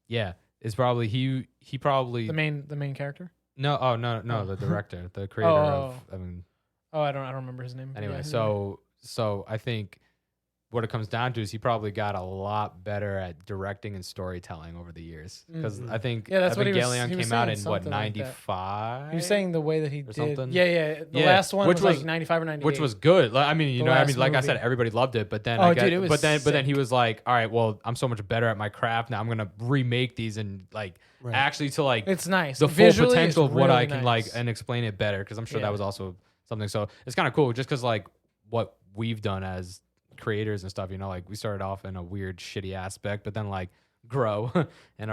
Yeah, is probably he probably the main character. no Oh. the director, the creator of I mean Oh, I don't remember his name. anyway. Yeah, So I think what it comes down to is he probably got a lot better at directing and storytelling over the years, because Mhm. I think Yeah, that's what he was- Evangelion he was came out saying in what something like that. 95. he was saying the way that he or did. something. Yeah. The Yeah, last one which was like was- 95 or 98. which was good. Like, I mean, The I last mean, like I said, movie. everybody loved it, but then Oh, I guess, dude, it was but then sick. he was like, all right, well, I'm so much better at my craft now. I'm gonna remake these and like Right. actually to like It's nice. the full Visually, it's potential of what I really can nice. like and explain it better, because I'm sure Yeah. that was also something. So it's kind of cool, just because like what we've done as creators and stuff, like we started off in a weird shitty aspect, but then like grow and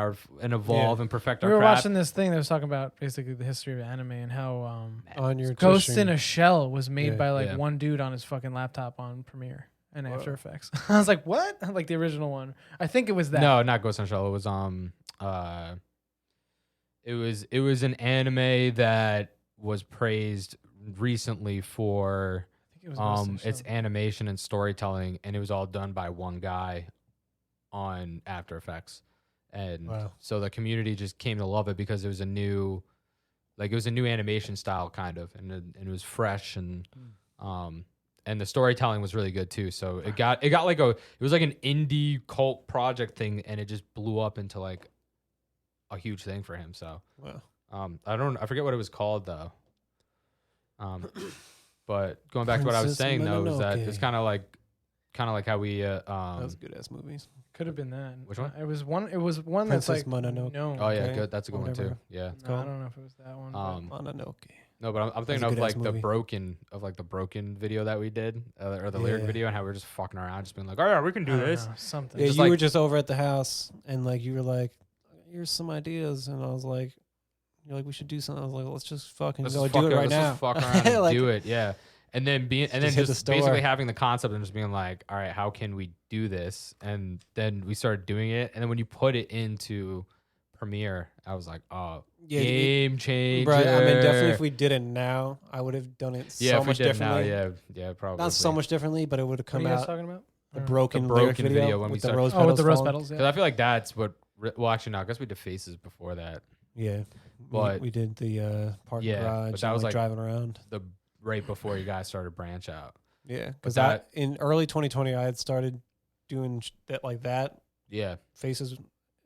evolve and perfect We our were craft. watching this thing that was talking about basically the history of anime and how on your Ghost Twitch in stream. a Shell was made Yeah. by like Yeah. one dude on his fucking laptop on Premiere and Whoa. After Effects. I was like, what? Like the original one. I think it was that. No, not Ghost in the Shell. It was it was an anime that was praised recently for I think it was Ghost in a its Shell. animation and storytelling, and it was all done by one guy on After Effects. And Wow. so the community just came to love it because it was a new animation style kind of, and it was fresh, and the storytelling was really good too. So it got like it was like an indie cult project thing, and it just blew up into like a huge thing for him. So Wow. I forget what it was called though. But going back to what I was Princess saying though, is that Mononoke. it's kind of like how we That was good ass movies. Could have been that. Which one? It was one Princess that's like Mononoke. no. oh yeah, Okay. good, that's a good one too. Whatever. Yeah. No, I don't know if it was that one. but- Mononoke. No, but I'm thinking a of good-ass like the movie. broken video that we did, or the lyric Yeah. video, and how we were just fucking around, just being like, oh yeah, we can I do don't this. know, something. Yeah, Just you like- were just over at the house, and like you were like, "Here's some ideas," and I was like, "You're like, we should do something." I was like, "Let's just fucking Let's go just do fuck it right let's now." just fuck around and Like, do it, yeah. And then hit the just store. basically having the concept and just being like, all right, how can we do this? And then we started doing it, and then when you put it into Premiere, I was like, oh, Yeah, game changer. Right. I mean, definitely, if we did it now, I would have done it yeah, so if we much did it now, differently. yeah, probably Not so much differently, but it would have What are come you guys out talking about? the Or- broken, The lyric broken video, video when we with the started- rose Oh, with petals the rose falling. petals. because Yeah. I feel like that's what. Well, actually, no. I guess we did Faces before that. Yeah. But we did the park Yeah, garage. but that and, was, like, driving around. the right before you guys started branch out. Yeah, But because that- in early 2020, I had started doing that like that Yeah. faces,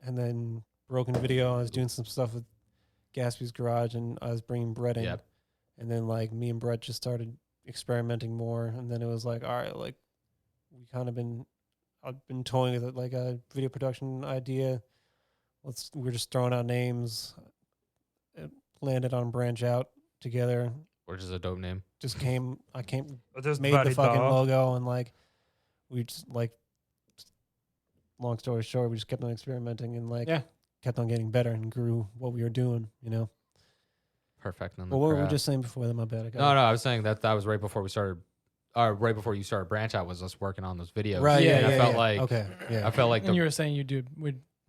and then broken video. I was doing some stuff with Gatsby's Garage, and I was bringing Brett in. Yep. And then like me and Brett just started experimenting more, and then it was like, all right, like we kind of I've been toying with like a video production idea. We're just throwing out names. It landed on Branch Out together. Which is a dope name. I came Just made the fucking logo, and like we just like, long story short, we just kept on experimenting and like kept on getting better and grew what we were doing, you know. Perfect. But what were we just saying before that? My bad. No, I was saying that was right before we started, right before you started Branch Out was us working on those videos. Right. Yeah, Yeah. And I felt like, okay. Yeah. I felt like And you were saying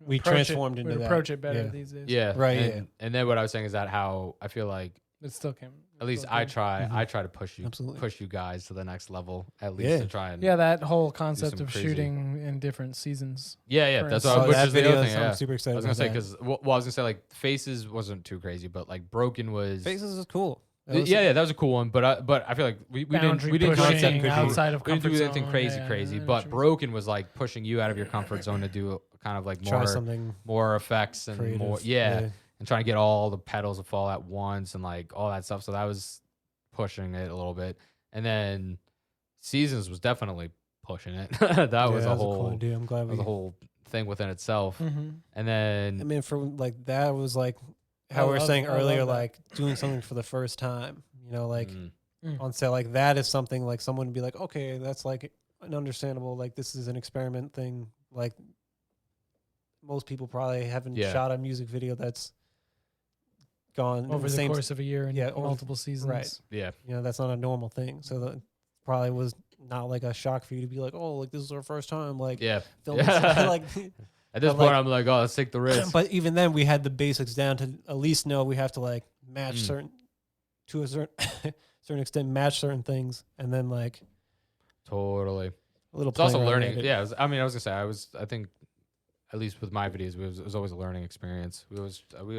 We transformed into we'd that. approach it better Yeah. these days. yeah. Right, And then what I was saying is that how I feel like, It still came. at least I try to push Absolutely. you guys to the next level, at least Yeah. to try and. Yeah, that whole concept some of crazy- shooting in different seasons. Yeah. For That's instance. what, which that is the video other thing. Yeah. I'm super I excited was gonna say about that. because I was gonna say like Faces wasn't too crazy, but like Broken was. Faces is cool. That was- Yeah, that was a cool one, but I feel like we didn't Pushing concept outside of we didn't comfort do anything zone. crazy, Yeah, crazy. I know what But you mean. Broken was like pushing you out of your comfort zone to do kind of like Try something more effects and creative. more, and trying to get all the pedals to fall at once and like all that stuff. So that was pushing it a little bit, and then Seasons was definitely pushing it. that was a whole cool idea. I'm glad that was a whole thing within itself. Mm-hmm. And then I mean, for like that was like how I we were love- saying I love earlier, that. like doing something for the first time. You know, like mm, on set, like that is something like someone would be like, okay, that's like an understandable. Like this is an experiment thing. Like most people probably haven't Yeah. shot a music video that's gone Over the same. course of a year and Yeah, over- multiple seasons. right. yeah, You know, that's not a normal thing. So that probably was not like a shock for you to be like, oh, like this is our first time, like yeah. filming. Yeah. like, At this but, point, like- I'm like, oh, let's take the risk. but even then, we had the basics down to at least know we have to like match certain to a certain certain extent, match certain things, and then like Totally. a little. It's also playing around learning. with it. Yeah. I was gonna say I think at least with my videos, it was always a learning experience. We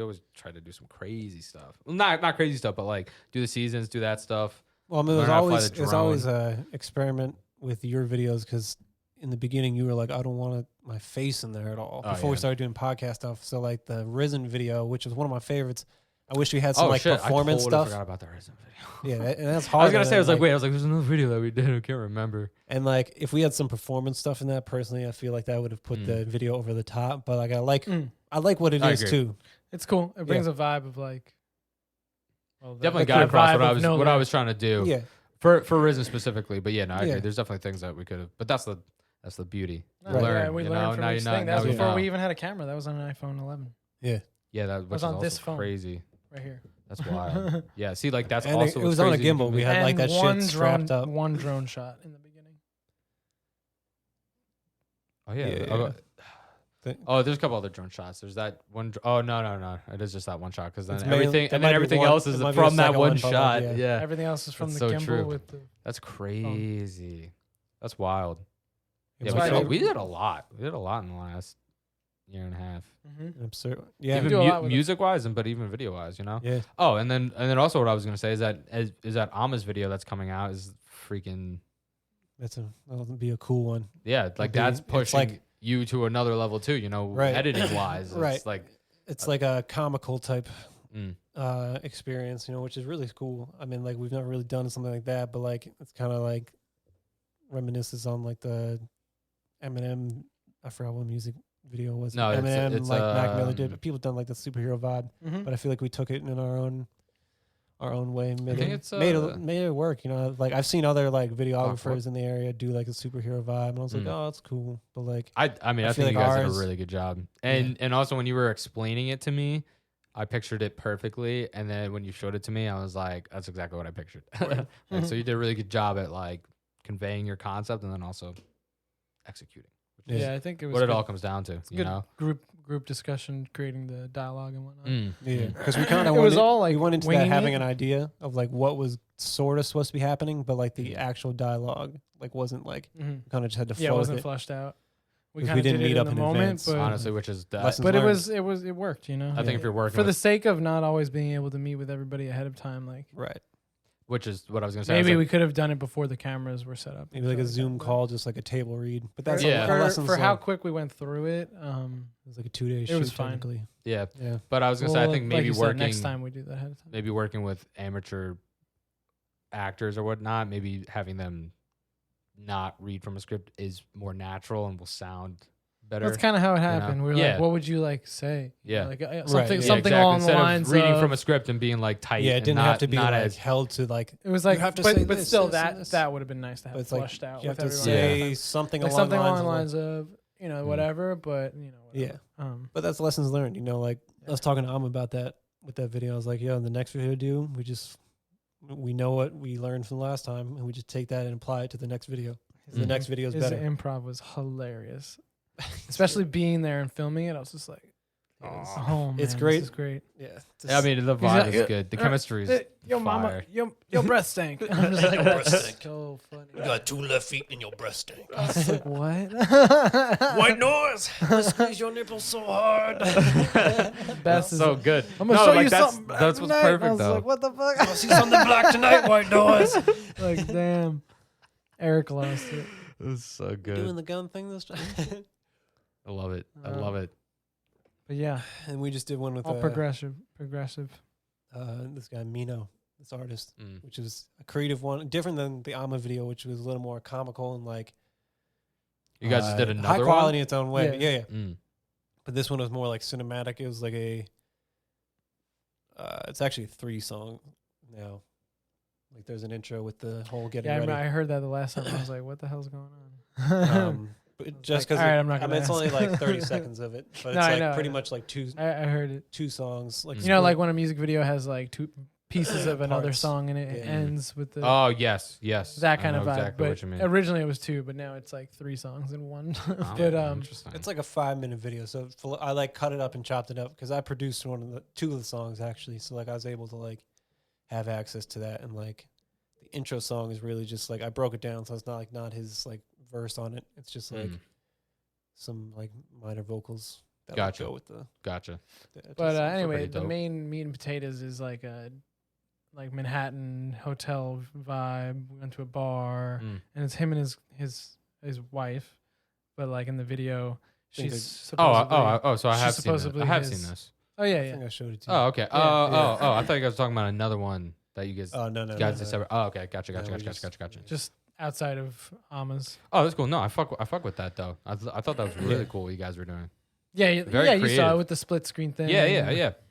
always try to do some crazy stuff. Well, not crazy stuff, but like do the seasons, do that stuff. Well, I mean, learn how to fly the it was always drone. a experiment with your videos because in the beginning you were like, I don't want my face in there at all. Oh, Before we yeah. started doing podcast stuff, so like the Risen video, which was one of my favorites. I wish we had some Oh like shit! performance I totally stuff. forgot about that recent video. Yeah, and that's hard. I was gonna say, I was like, like, wait, there's another video that we did. I can't remember. And like, if we had some performance stuff in that, personally, I feel like that would have put the video over the top. But like, I like what it I is agree. too. It's cool. It brings a vibe of like. Well, Definitely like got the across vibe what I of was no what I limit. was trying to do. Yeah, For Risen specifically, but yeah, no, I Yeah. agree. There's definitely things that we could have, but that's the beauty. No, We Right. learn, yeah, we you learned know. from Now each you know. thing. That was now you before know. we even had a camera. That was on an iPhone 11 yeah. Yeah, that which was is on also this phone. crazy. right here. That's wild. Yeah, see, like that's And also it what's was on a crazy you gimbal. can We do. had like that one shit drone, strapped up. one drone shot in the beginning. Oh yeah. Yeah. Oh, there's a couple other drone shots. There's that one. Oh no, it is just that one shot because then It's mainly- everything there and might then be everything one- else there is might be a from that second one one followed, shot. yeah. Yeah, Everything else is from That's the so gimbal true. with the. that's crazy. That's wild. Yeah, That's why we did a lot. We did a lot in the last year and a half. Absurd. Yeah, do a lot with it. Music wise, but even video wise, you know. yeah. Oh, and then also what I was gonna say is that Ama's video that's coming out is freaking That'll be a cool one. yeah, like be- that's it's pushing like- you to another level too. You know, Right. editing wise, Right. It's like It's like a comical type mm, experience, you know, which is really cool. I mean, like we've never really done something like that, but like it's kind of like reminisces on like the Eminem. I forgot what music video was. No, it's- Eminem, it's, like Mac Miller did. um, But people done like the superhero vibe. Mhm. But I feel like we took it in our own way. And made think it, it's, made it work. You know, like I've seen other like what? videographers in the area do like a superhero vibe, and I was like, Mm. oh, that's cool. But like, I mean, I I feel think like you guys did ours- a really good job. And also when you were explaining it to me, I pictured it perfectly. And then when you showed it to me, I was like, that's exactly what I pictured. Like, so you did a really good job at like conveying your concept and then also executing. Which is Yeah, I think it was what it good- all comes down to, you good know? group discussion, creating the dialogue and whatnot. Mm. yeah, because we kind of It was all like we went into that winging having it. an idea of like what was sort of supposed to be happening, but like the actual dialogue like wasn't like Mhm. kind of just had to Yeah, it flow with wasn't it. fleshed out. we If kind we of didn't did it meet in up the in moment, advance, but honestly, which is that. Lessons but learned. it worked, you know. I think if you're working for the with, sake of not always being able to meet with everybody ahead of time, like Right. which is what I was gonna say. I was maybe like, we could have done it before the cameras were set up. Maybe like a and stuff Zoom that. call, just like a table read. But that's Yeah. a lessons for how learned. quick we went through it. It was like a 2-day shoot. it was fine. Technically. yeah, Yeah. but I was gonna say I think like maybe you said, working next time we do that ahead of time. maybe working with amateur actors or whatnot, maybe having them not read from a script is more natural and will sound better. That's kind of how it know? happened. We were Yeah. like, "What would you like say?" You know, Yeah. like Right, something yeah. something exactly. along Instead the lines of reading of, from a script and being like tight. Yeah, it and didn't not, have to be not like as held to like. It was like, have to say but this, still, this, and this. that would have been nice to But have it's like flushed out. you have with to everyone. say something like along something along the lines. lines of whatever, but whatever. Yeah. But that's lessons learned. Like I was talking to Am about that with that video. I was like, the next video we do, we know what we learned from last time, and we just take that and apply it to the next video. The next video is His better. improv was hilarious, especially being there and filming it. I was just like, "Oh, man, It's great. This is great." Yeah. I mean, the He's vibe like, is good. The chemistry is Yo, mama, fire. your breath stank. I'm just like, Your breath that's stank. so funny. You got 2 left feet in your breast tank. I was like, what? White noise. Squeeze your nipples so hard. Best is so good. I'm gonna show you that's, something. That's what's tonight. perfect I was though. like, what the fuck? I see something black tonight. White noise. Like, damn. Eric lost it. It's so good. Doing the gun thing this time. I love it. I love it. But yeah, And we just did one with all progressive. this guy Mino, this artist, Mm. which is a creative one, different than the Ama video, which was a little more comical and like You guys just did another high quality one? in its own way. Yeah. Yeah. Mm. But this one was more like cinematic. It was like it's actually 3 songs now. Like there's an intro with the whole getting Yeah, ready. I heard that the last time. I was like, what the hell's going on? But just like, because all right, I'm not I gonna mean, it's only ask. like 30 seconds of it, but No, it's I like know, pretty I know. much like I heard it. 2 songs. Like You know, like when a music video has like 2 pieces of another Parts. song and it Yeah. ends with the Oh yes, yes. that I kind know of vibe. exactly But what you mean. originally it was 2, but now it's like 3 songs in one. Oh, but interesting. it's like a 5-minute video, so I like cut it up and chopped it up because I produced 2 of the songs actually. So like I was able to like have access to that, and like the intro song is really just like I broke it down, so it's not his like verse on it. It's just like some like minor vocals that Gotcha. would go with the. Gotcha. But also anyway, pretty the dope. main meat and potatoes is like a Manhattan hotel vibe. We went to a bar, Mm. and it's him and his wife. But like in the video, Think she's they- Oh, supposedly. so I she's have seen this. supposedly I have his- seen this. Oh yeah, I yeah. think I showed it to you. Oh, okay. Yeah. I thought you guys were talking about another one that you guys Oh no, guys did separate. Oh, okay. Gotcha. No, we just- Gotcha. Just outside of Ama's. Oh, that's cool. No, I fuck with that though. I thought that was really cool what you guys were doing. Yeah, Very yeah. You saw creative. it with the split screen thing. Yeah.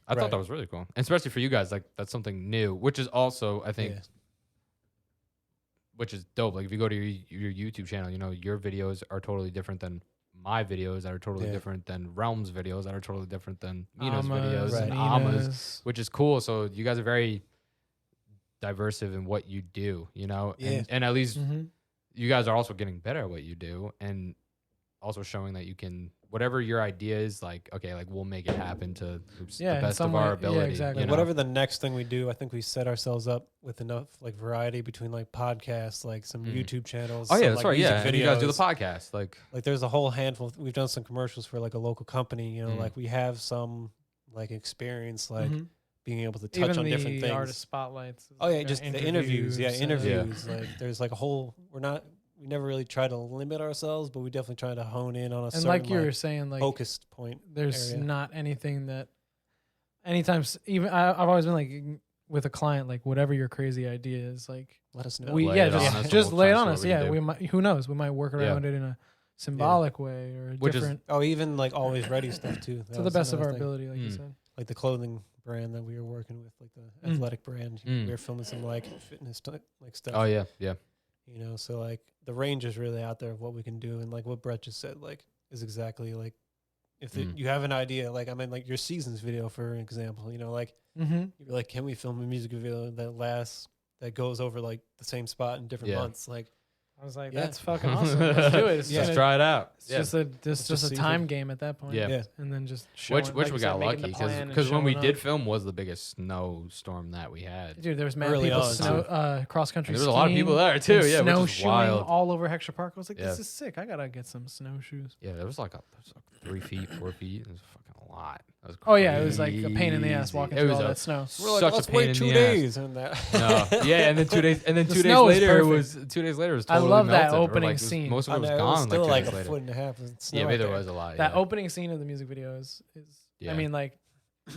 I thought Right. that was really cool, and especially for you guys, like that's something new, which is also I think, Yeah. which is dope. Like if you go to your YouTube channel, your videos are totally different than my videos that are totally Yeah. different than Realm's videos that are totally different than Mino's Ama's, videos Right. and Ama's, Nina's. which is cool. So you guys are very diversive in what you do, Yeah. and at least Mhm. you guys are also getting better at what you do and also showing that you can whatever your idea is like okay like we'll make it happen to Yeah, the in best some of way- our yeah, ability exactly. Like whatever the next thing we do, I think we set ourselves up with enough like variety between like podcasts, like some Mhm. YouTube channels. oh yeah some, that's like, right music yeah and you guys do the videos. podcast like Like there's a whole handful. We've done some commercials for like a local company. Mm. Like we have some like experience, like Mhm. being able to touch Even on the different things. artist spotlights. Oh yeah, just the interviews. Yeah, and- interviews. Like there's like a whole. We never really try to limit ourselves, but we definitely try to hone in on a And certain like you were like, saying, like focused point. there's area. not anything that anytime even I've always been like with a client, like whatever your crazy idea is, like Let us know. we lay yeah it on us and just we'll lay it try to on see us. what we can Yeah, do. we might, who knows, we might work around it in a symbolic way or a Which is- different Oh, even like always ready stuff too. That to the was best of another our thing. ability, like you Mm. said. Like the clothing brand that we were working with, like the Mm. athletic brand. Mm. We were filming some like fitness like stuff. oh yeah So like the range is really out there of what we can do, and like what Brett just said, like is exactly like if Mm. you have an idea, like I mean, like your seasons video for example, like Mm-hmm. you're like, can we film a music video that goes over like the same spot in different Yeah. months? Like I was like, Yeah. that's fucking awesome. Let's do it. It's Just try it out. It's just a just just a see time if game at that point. Yeah. Yeah. And then just Which showing, we like you got said, making the lucky plan and because when we showing did up. film was the biggest snowstorm that we had. Dude, there was mad Early people on, snow cross country. There was a lot of people there too. Yeah, which is snowshoeing wild. all over Heckscher Park. I was like, this Yeah. is sick. I gotta get some snowshoes. Yeah, there was like 3 feet, 4 feet. It was fucking a lot. That was Oh yeah, it was like a pain in the ass crazy. walking It through was all a that snow. We're like, such let's a pain wait in 2 the days and that. No, yeah, and then 2 days, The 2 days snow is later it perfect. was 2 days later. It was I totally love that melted, or, opening like, it was- scene. Most of I it was know, it gone. was still like, 2 like days a later. foot and a half of snow. Yeah, out maybe there there. was a lot. That Yeah. opening scene of the music video is Yeah. I mean, like,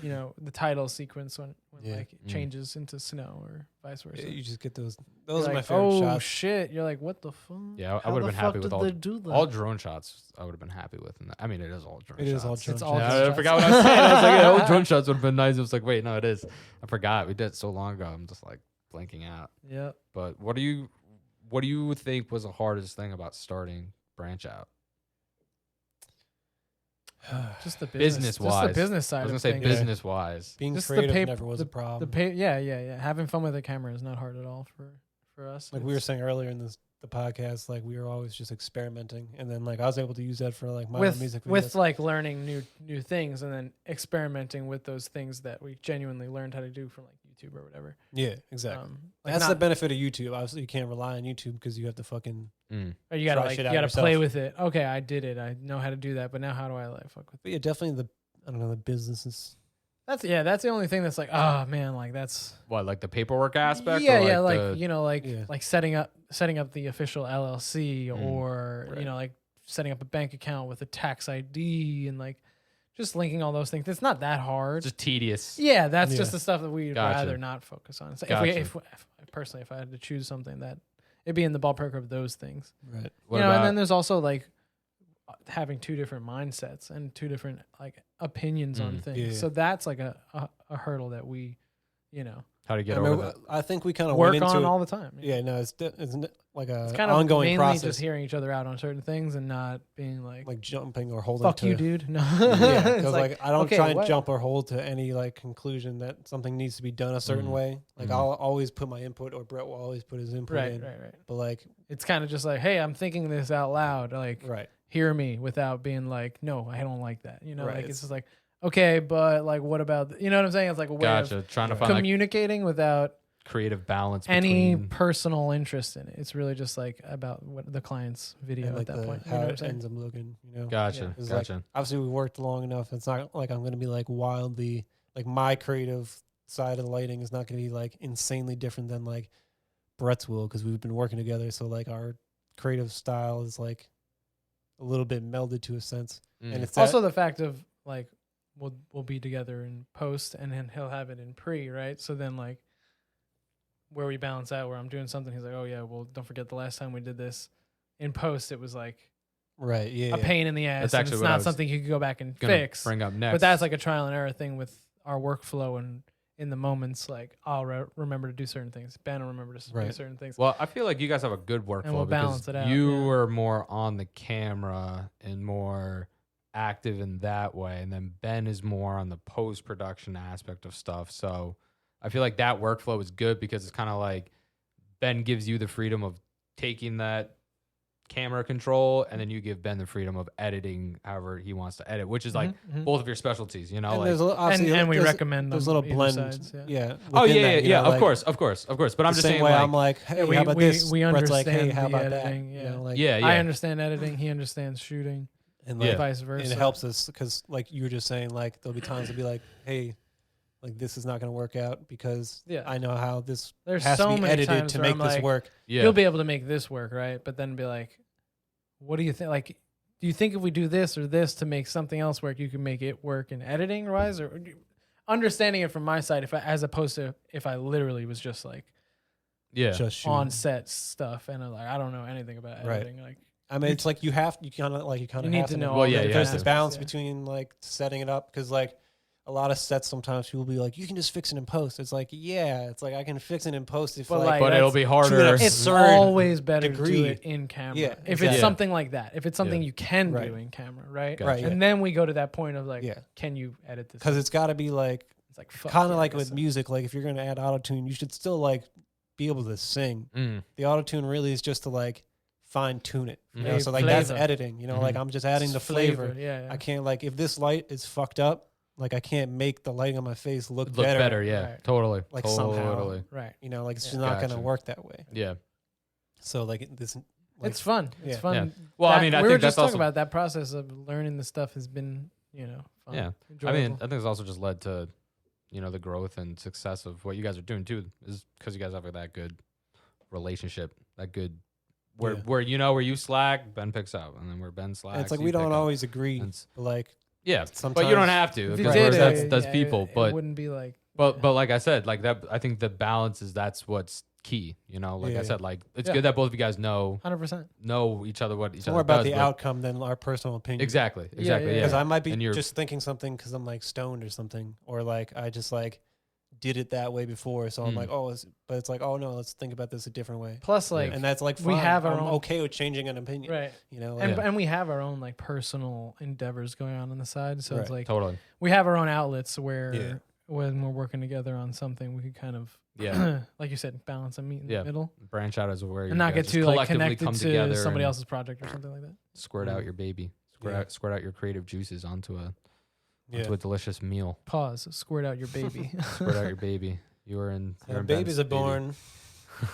you know, the title sequence when Yeah. like it changes into snow or vice versa. You just get those. You're Those are like, my favorite oh shots. shit! You're like, what the fuck? Yeah, I How would the have been fuck happy with did all they do that? all drone shots. I would have been happy with. And I mean, it is all drone It shots. is all drone It's all shots. drone Yeah, I shots. forgot what I was saying. I was like, yeah, all drone shots would have been nice. It was like, wait, no, it is. I forgot. We did it so long ago. I'm just like blanking out. Yeah. But what do you think was the hardest thing about starting Branch Out? Just the business, just Business-wise. the business side. I was gonna of say things. business wise. Being Just the creative paper- never was a problem. Yeah. Having fun with the camera is not hard at all for us. Like we were saying earlier in the podcast, like we were always just experimenting, and then like I was able to use that for like my own music videos. with like learning new things and then experimenting with those things that we genuinely learned how to do from like YouTube or whatever. Yeah, exactly. Like That's not- the benefit of YouTube. Obviously, you can't rely on YouTube because you have to fucking. Or you gotta try like shit you out gotta play yourself. with it. Okay, I did it. I know how to do that. But now how do I like fuck with it? But yeah, definitely the businesses. That's the only thing that's like, oh man, like that's What, like the paperwork aspect? yeah, or yeah, like like the, you know, like Yeah. like setting up the official LLC or Right. you know, like setting up a bank account with a tax ID and like just linking all those things. It's not that hard. just tedious. Yeah, that's Yeah. just the stuff that we'd Gotcha. rather not focus on. So Gotcha. if personally, if I had to choose something, that it'd be in the ballpark of those things. Right. What you know, about, and then there's also like having two different mindsets and two different like opinions on things. Yeah. So that's like a hurdle that we, you know, how to get I, over mean, that? I think we kind of work went into on it. all the time. Yeah, no, it's like a It's kind of ongoing mainly process. just hearing each other out on certain things and not being like jumping or holding. fuck to, you, dude. No. Yeah, It's because like I don't okay, try and what? jump or hold to any like conclusion that something needs to be done a certain way. Like I'll always put my input, or Brett will always put his input right, in. right. But like, It's kind of just like, hey, I'm thinking this out loud. Like, right, hear me without being like, no, I don't like that. You know, Right, like it's- it's just like, okay, but like, what about, you know what I'm saying? It's like a way Gotcha. Trying to of find like communicating without creative balance any between. personal interest in it. It's really just like about what the client's video and at like that point. You how know what I'm it saying? ends up looking. You know, Gotcha. It's like, Gotcha. obviously we worked long enough. It's not like I'm gonna be like wildly like my creative side of the lighting is not gonna be like insanely different than like Brett's will because we've been working together. So like our creative style is like a little bit melded to a sense, and it's Also the fact of like, we'll be together in post and then he'll have it in pre, right? So then like where we balance out where I'm doing something, he's like, oh yeah, well don't forget the last time we did this in post, it was like right. Yeah, a pain in the ass. That's And actually it's what I not was something you could go back and gonna fix. bring up next. But that's like a trial and error thing with our workflow and in the moments, like I'll remember to do certain things. Ben will remember to do Right. certain things. Well, I feel like you guys have a good workflow we'll because balance it out, you yeah. were more on the camera and more active in that way, and then Ben is more on the post production aspect of stuff. So I feel like that workflow is good because it's kind of like Ben gives you the freedom of taking that camera control, and then you give Ben the freedom of editing however he wants to edit, which is like Mhm. both of your specialties, you know. and like, there's a, obviously and we there's- recommend there's them little either blend. sides, yeah. oh within yeah, that, you yeah, know, of like, course, of course. But I'm the just same saying, way like, I'm like, hey, we- how about we- this? we Brett's like, hey, understand how the about editing, that? yeah. You know, like, yeah, I yeah, understand editing. He understands shooting. and Yeah. like, Vice versa. and it helps us because like you were just saying, like there'll be times to be like, hey, like this is not going to work out because Yeah. I know how this There's has so to be many edited times to where make I'm this like, work. yeah. You'll be able to make this work, right? But then be like, what do you think? Like, do you think if we do this or this to make something else work, you can make it work in editing wise, or understanding it from my side, as opposed to if I literally was just like yeah. Just shooting. on set stuff and I'm like I don't know anything about Right. editing. Like, I mean, it's like you kind of You have need to to know all the There's Yeah, this yeah. balance Yeah. between like setting it up because like a lot of sets sometimes people be like, you can just fix it in post. It's like, yeah, it's like I can fix it in post if But, like, like, but it'll that's- be to harder. an it's absurd always better to degree. do it in camera. Yeah, If exactly. it's Yeah. something like that, if it's something Yeah. you can Right. do in camera, right? Gotcha. right, And then we go to that point of like, yeah, can you edit this? because it's got to be like It's like fuck kind of yeah, like I with guess so. music. Like if you're gonna add auto tune, you should still like be able to sing. Mm. The auto tune really is just to like fine tune it. You know, Flavor. so like that's Flavor. editing. You know, like I'm just adding the flavor. Yeah, I can't like if this light is fucked up, like I can't make the lighting on my face look Look better. better, yeah, Right. totally, Like totally. somehow. right. You know, like it's Yeah. just not Gotcha. gonna work that way. Yeah. So like this, like, It's fun. It's yeah. fun. Yeah. Well, I mean, I we were think just that's talking also about that process of learning this stuff has been, fun. Yeah. Enjoyable. I mean, I think it's also just led to, the growth and success of what you guys are doing too. Is because you guys have that good relationship, that good where Yeah. where where you slack, Ben picks up, and then where Ben slacks, and it's like you we pick don't up. always agree. And it's- But like Yeah, sometimes but you don't have to if you because did that's yeah, people. it But wouldn't be like. but like I said, like that, I think the balance is that's what's key. Like Yeah. I said, like it's Yeah. good that both of you guys know 100%. each other, what each It's other more about does, the but- outcome than our personal opinion. Exactly. Yeah. Because I might be And you're- just thinking something because I'm like stoned or something, or like I just like did it that way before, so I'm Mm. like, but it's like, oh no, let's think about this a different way. Plus, like, And that's like we fine. have our I'm own- okay with changing an opinion. right. You know, And, like, and we have our own like personal endeavors going on the side. So it's Right. like Totally. we have our own outlets where Yeah. when we're working together on something, we could kind of, Yeah. like you said, balance and meet in Yeah. the middle Branch out as where you and not guys get just too like collectively connected come to together somebody and else's project or something like that. squirt out your baby, Yeah. squirt out your creative juices onto a yeah. delicious meal. Pause. Squirt out your baby. Squirt out your baby. You were in. You're in Babies Ben's are born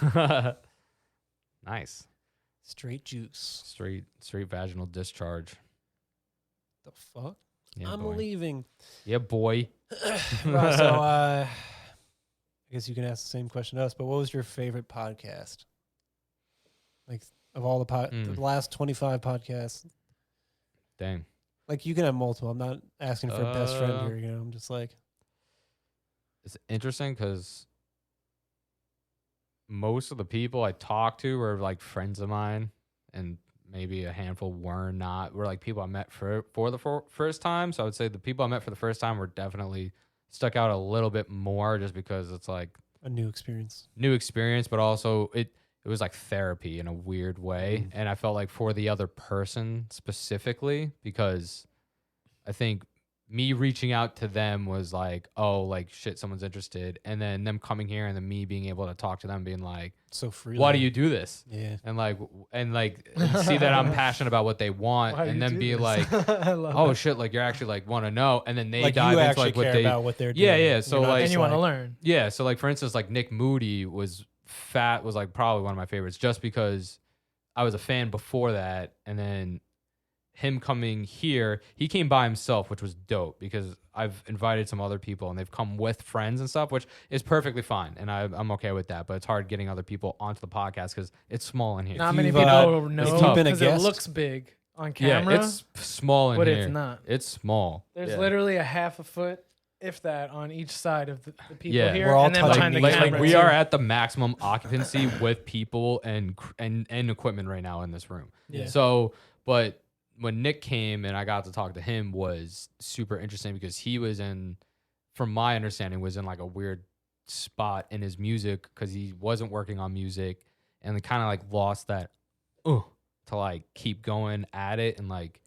baby. Nice. straight juice. Straight vaginal discharge. The fuck? Yeah, I'm boy. leaving. Yeah, boy. Well, so I guess you can ask the same question to us, but what was your favorite podcast? Like of all the last 25 podcasts? Dang. Like you can have multiple. I'm not asking for a best friend here. You know, I'm just like, It's interesting because most of the people I talk to were like friends of mine, and maybe a handful were not. Were like people I met for the first time. So I would say the people I met for the first time were definitely stuck out a little bit more, just because it's like a new experience. new experience, but also it was like therapy in a weird way. And I felt like for the other person specifically, because I think me reaching out to them was like, oh, like shit, someone's interested. And then them coming here and then me being able to talk to them being like, So free. why do you do this? Yeah. And see that I'm passionate about what they want, and then be like, I love oh that. shit, like you're actually like want to know, and then they Like dive you into actually like what care they about what they're doing. Yeah, yeah. So, You're not like- And just you want to learn. yeah, so like for instance, like Nick Moody was like probably one of my favorites, just because I was a fan before that, and then him coming here, he came by himself, which was dope, because I've invited some other people and they've come with friends and stuff, which is perfectly fine, and I'm okay with that. But it's hard getting other people onto the podcast because it's small in here. Not many you've, people if know you've been a because it guest- looks big on Yeah, camera, it's small in but here. it's not. It's small. There's Yeah. literally a half a foot, if that, on each side of the people Yeah. here, We're all and then touching behind the knees. camera. Like we too. are at the maximum occupancy with people and equipment right now in this room. Yeah. So, but when Nick came and I got to talk to him was super interesting, because he was from my understanding, was in like a weird spot in his music, because he wasn't working on music, and kind of like lost that to like keep going at it, and like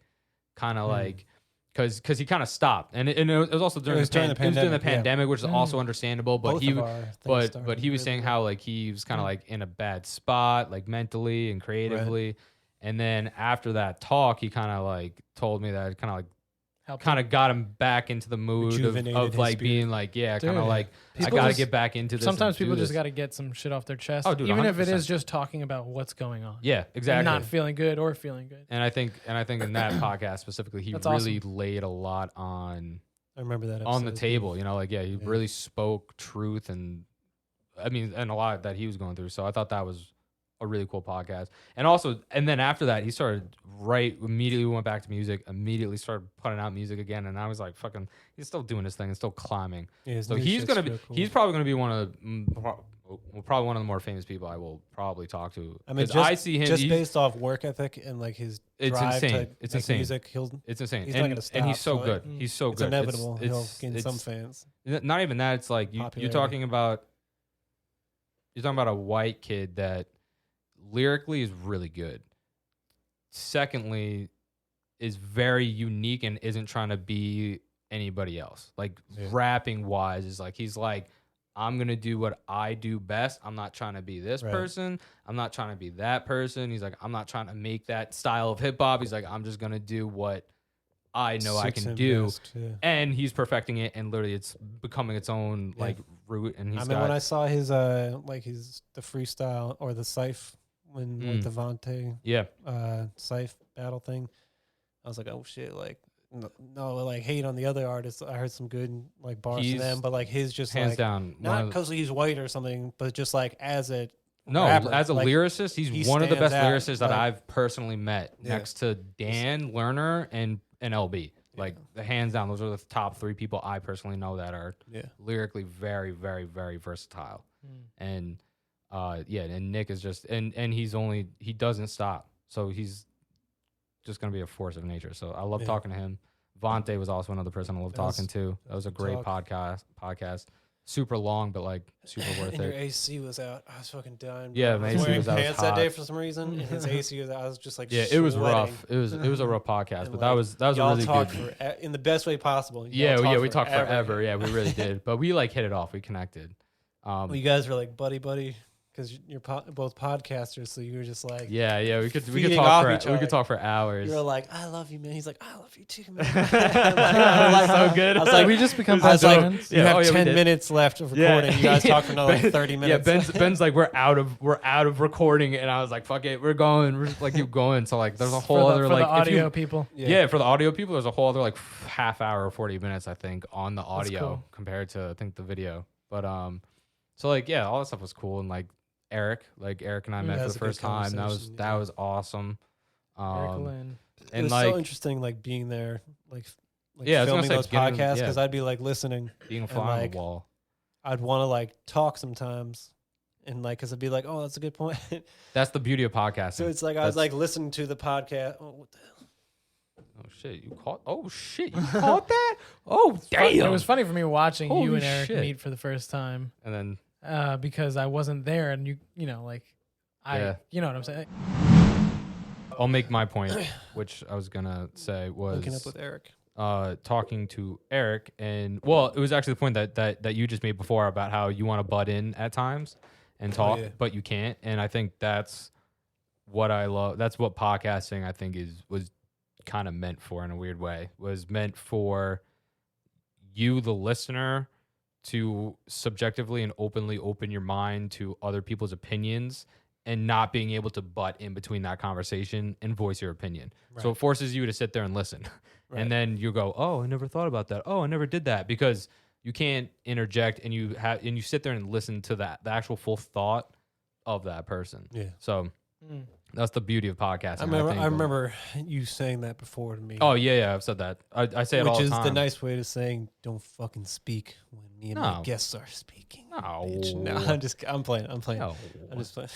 kind of like because he kind of stopped, and it was also during, was during the it was during the pandemic, yeah. pandemic, which is also understandable. But Both he of our things but started he was really saying late. how like he was kind of like in a bad spot, like mentally and creatively. And then after that talk, he kind of like told me that it Helped kind of got him back into the mood Rejuvenated of his like spirit. being like, yeah, kind of Dude, like I people gotta just- get back into this. Sometimes and do people just this. got to get some shit off their chest, Oh, dude, even if it 100%. is just talking about what's going on. Yeah, exactly. And not feeling good or feeling good. And I think in that podcast specifically, he That's really awesome. laid a lot on I remember that the episode, too. table. He really spoke truth, and and a lot that he was going through. So I thought that was a really cool podcast. And then after that, he started immediately went back to music, immediately started putting out music again. And I was like, fucking, he's still doing this thing and still climbing. Yeah, his So new he's shit's going to be, real cool. he's probably going to be probably one of the more famous people I will probably talk to. I mean, 'Cause just, I see him, just he's- based off work ethic and like his It's drive insane. to It's make insane. music, it's insane. he's not and, gonna and he's stop, so so, good. like, He's so it's good. inevitable he'll It's- gain it's- some fans. Not even that. It's like you're Popularity. talking about a white kid that lyrically is really good. Secondly, is very unique and isn't trying to be anybody else. Like Yeah. rapping wise is like he's like I'm going to do what I do best. I'm not trying to be this person. I'm not trying to be that person. He's like, I'm not trying to make that style of hip hop. He's like, I'm just going to do what I know I can do. Best, yeah. And he's perfecting it. And literally it's becoming its own like route. And he's when I saw his the freestyle or the Scythe with the Devontae Scythe battle thing, I was like, oh shit, like no, like hate on the other artists. I heard some good like bars from them, but like his just hands like down, not because he's white or something, but just like as a rapper, as a like, lyricist, he's one of the best lyricists that like, I've personally met, next to Dan Lerner and LB. Like the hands down, those are the top 3 people I personally know that are lyrically very, very, very versatile. And and Nick is just and he doesn't stop. So he's just gonna be a force of nature. So I love talking to him. Vontae was also another person I love talking to. That was a great podcast. Super long, but like super worth and it. Your AC was out. I was fucking dying. Yeah, my AC was out. Pants that day for some reason, and his AC was out. I was just like, it was rough. It was a rough podcast, but like, that was a really good. In the best way possible. We talked forever. Yeah, we really did. But we like hit it off. We connected. Well, you guys were like buddy. Because you're both podcasters, so you were just like we could talk for hours. You were like, I love you, man. He's like, I love you too, man. So good. I was like, we just become best friends. You have 10 minutes left of recording. You guys talk for another 30 minutes. Yeah, Ben's like, we're out of recording, and I was like, fuck it, we're just like keep going. So like, there's a whole other for like the audio people. Yeah, for the audio people, there's a whole other like half hour or 40 minutes I think on the audio compared to I think the video. But so like all that stuff was cool, and like. Eric and I met for the first time. That was awesome. And it was so interesting, like being there, like filming those podcasts, because I'd be like listening, being a fly on the wall. I'd want to like talk sometimes, and like because I'd be like, oh, that's a good point. That's the beauty of podcasting. So it's like I was like listening to the podcast. Oh, what the hell? Oh shit! You caught that? Oh damn! It was funny for me watching you and Eric meet for the first time, and then. Because I wasn't there, and you know what I'm saying. I'll make my point, which I was gonna say was hooking up with Eric. Talking to Eric, and well, it was actually the point that you just made before about how you want to butt in at times and talk, but you can't. And I think that's what I love. That's what podcasting I think was kind of meant for in a weird way. Was meant for you, the listener, to subjectively and openly open your mind to other people's opinions and not being able to butt in between that conversation and voice your opinion. Right. So it forces you to sit there and listen. Right. And then you go, oh, I never thought about that. Oh, I never did that, because you can't interject, and you sit there and listen to the actual full thought of that person. Yeah. So that's the beauty of podcasting. I remember you saying that before to me. Oh yeah, I've said that. I say it all the time. Which is the nice way to saying don't fucking speak when me and my guests are speaking. No, I'm playing. No. I'm just playing.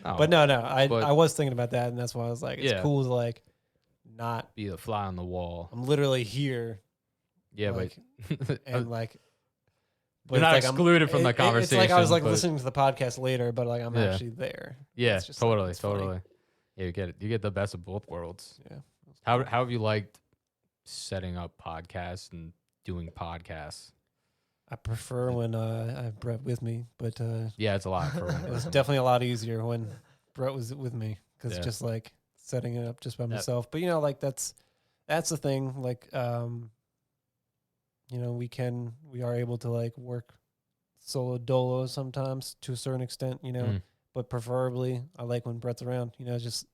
No. But no, I was thinking about that, and that's why I was like, it's cool to like not be the fly on the wall. I'm literally here. Yeah, like, and like. You're not like excluded from the conversation. It's like I was like listening to the podcast later, but like I'm actually there. Yeah, totally. Yeah, you get the best of both worlds. Yeah. How have you liked setting up podcasts and doing podcasts? I prefer when I have Brett with me, but yeah, it's a lot. It was definitely a lot easier when Brett was with me, because just like setting it up just by myself. But like that's the thing. Like we are able to like work solo dolo sometimes to a certain extent, but preferably I like when Brett's around, just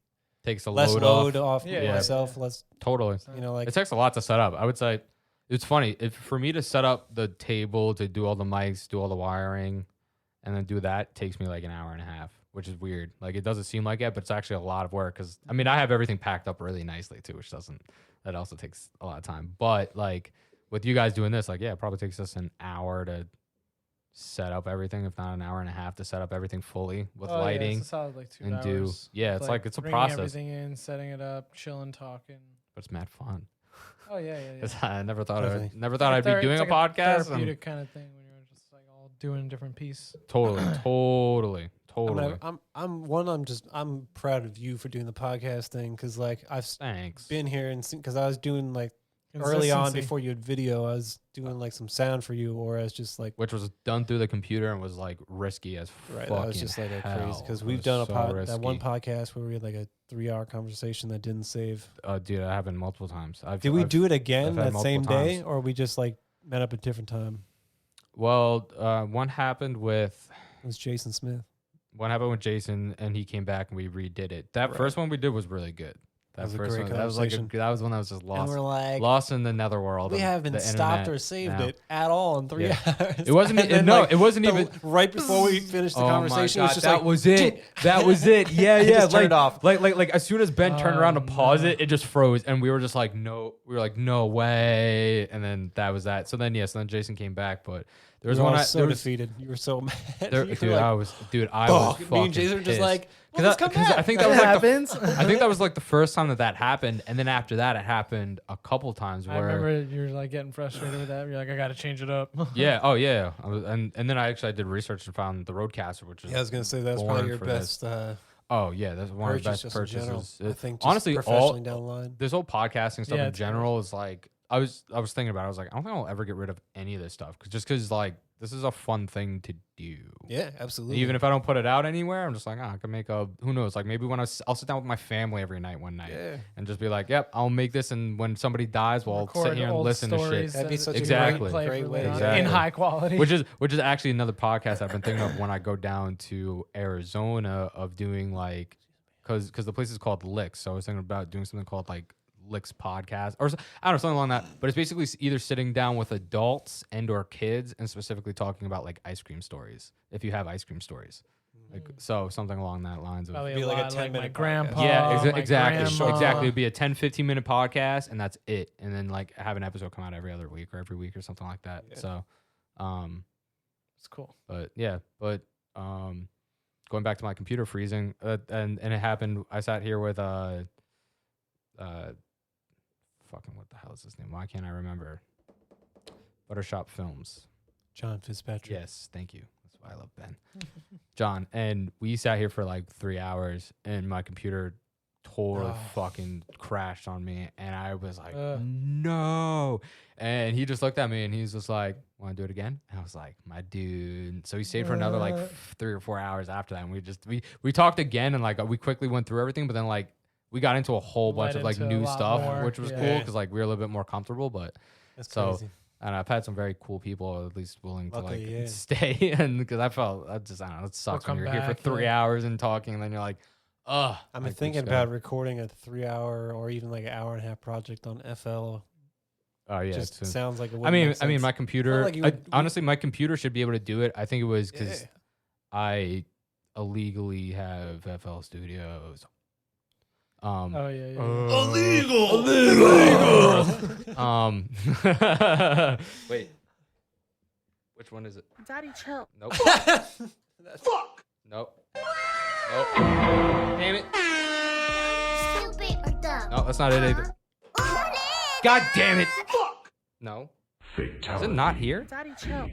takes a less load off myself, less totally, like it takes a lot to set up. I would say it's funny for me to set up the table, to do all the mics, do all the wiring, and then do that takes me like an hour and a half, which is weird. Like it doesn't seem like it, but it's actually a lot of work, because I mean I have everything packed up really nicely too, that also takes a lot of time. But like with you guys doing this, like, it probably takes us an hour to set up everything, if not an hour and a half to set up everything fully with lighting. Yeah, it's a solid like 2 and hours. It's like it's a bringing process. Everything in, setting it up, chilling, talking. But it's mad fun. Oh yeah. I never thought I'd be doing a podcast. Therapeutic kind of thing when you're just like all doing a different piece. Totally. I'm proud of you for doing the podcast thing, because like I've Thanks. been here and because I was doing like early on Consistency. before you had video, I was doing like some sound for you, or as just like which was done through the computer and was like risky as right. fucking That was just like a hell. crazy because It we've was done so that one risky. podcast where we had like a 3-hour conversation that didn't save. Dude, that happened multiple times. Did we do it I've again had that same multiple day, times. or we just like met up at a different time? Well, one happened with It was Jason Smith. Jason, and he came back and we redid it. That Right. first one we did was really good. That was a first great one, that was like conversation. that was one that was just And lost, we're like, lost in the netherworld. we of haven't the stopped internet or saved now. it at all in 3 Yeah. hours. It wasn't. And then, No, like, it wasn't even. right before we finished the Oh my conversation. It was God, just that like, was it. That was it. Yeah, It yeah. just turned off. Like as soon as Ben turned around to Oh, pause no. it, it just froze, and we were just like, no. We were like, no way. And then that was that. So then then Jason came back, but there was we were one. all so there was, defeated. You were so mad. there, You were dude, like, I was "Fuck." fucking Me and Jason were just pissed. like, well, let's come back. I think That that was like happens. I think that was like the first time that happened, and then after that, it happened a couple times. I Where remember you're like getting frustrated with that. You're like, I got to change it up. yeah, oh yeah, and then I did research and found the Roadcaster, which is Yeah, I was gonna say that was born probably your for this. best oh yeah, that's one of the purchase best just in general. purchases. I think just Honestly, professionally down the line. this whole podcasting stuff Yeah, in it's general is like I was thinking about it. I was like, I don't think I'll ever get rid of any of this stuff because like this is a fun thing to do. Yeah, absolutely. Even if I don't put it out anywhere, I'm just like, I can make who knows? Like maybe when I'll sit down with my family every night one night yeah, and just be like, yep, I'll make this. And when somebody dies, well, I'll sit Record here and old listen to shit. stories That'd be that such you a can Exactly. play great for way. later on Exactly. in high quality. which is actually another podcast I've been thinking of when I go down to Arizona of doing like, because the place is called Licks. So I was thinking about doing something called like Licks podcast or I don't know, something along that. But it's basically either sitting down with adults and or kids and specifically talking about like ice cream stories. If you have ice cream stories, like so something along that lines of. Probably Be a like a lot, like my 10-minute podcast. grandpa. Yeah, my exactly. grandma. Exactly. It'd be a 10-15 minute podcast and that's it. And then like have an episode come out every other week or every week or something like that. Yeah. So, It's cool. but going back to my computer freezing, and it happened. I sat here with fucking what the hell is his name? Why can't I remember? Buttershop Films. John Fitzpatrick. Yes, thank you. That's why I love Ben. John, and we sat here for like 3 hours, and my computer totally Oh. fucking crashed on me, and I was like, Ugh. no. And he just looked at me, and he's just like, want to do it again? And I was like, my dude. So he stayed for another like 3 or 4 hours after that, and we talked again, and like we quickly went through everything, but then like we got into a whole bunch Led of like into a new lot stuff, more, which was yeah. cool because like we were a little bit more comfortable, but. That's So, crazy. And I've had some very cool people at least willing to Luckily, like yeah. stay, and because I don't know, it sucks when come you're here for back, 3 yeah. hours and talking, and then you're like, ugh. I'm like, thinking let's about go. recording a 3-hour or even like an hour and a half project on FL. Oh yeah, Just it's, sounds like it I wouldn't mean, make I mean, sense. my computer. like you would- honestly, my computer should be able to do it. I think it was because Yeah. I illegally have FL Studios. Oh yeah, yeah. Illegal. Wait, which one is it? Daddy, chill. Nope. Fuck. Nope. Nope. Damn it. Stupid or dumb? No, that's not it either. God damn it. Fuck. No. Is it not here? Daddy, chill.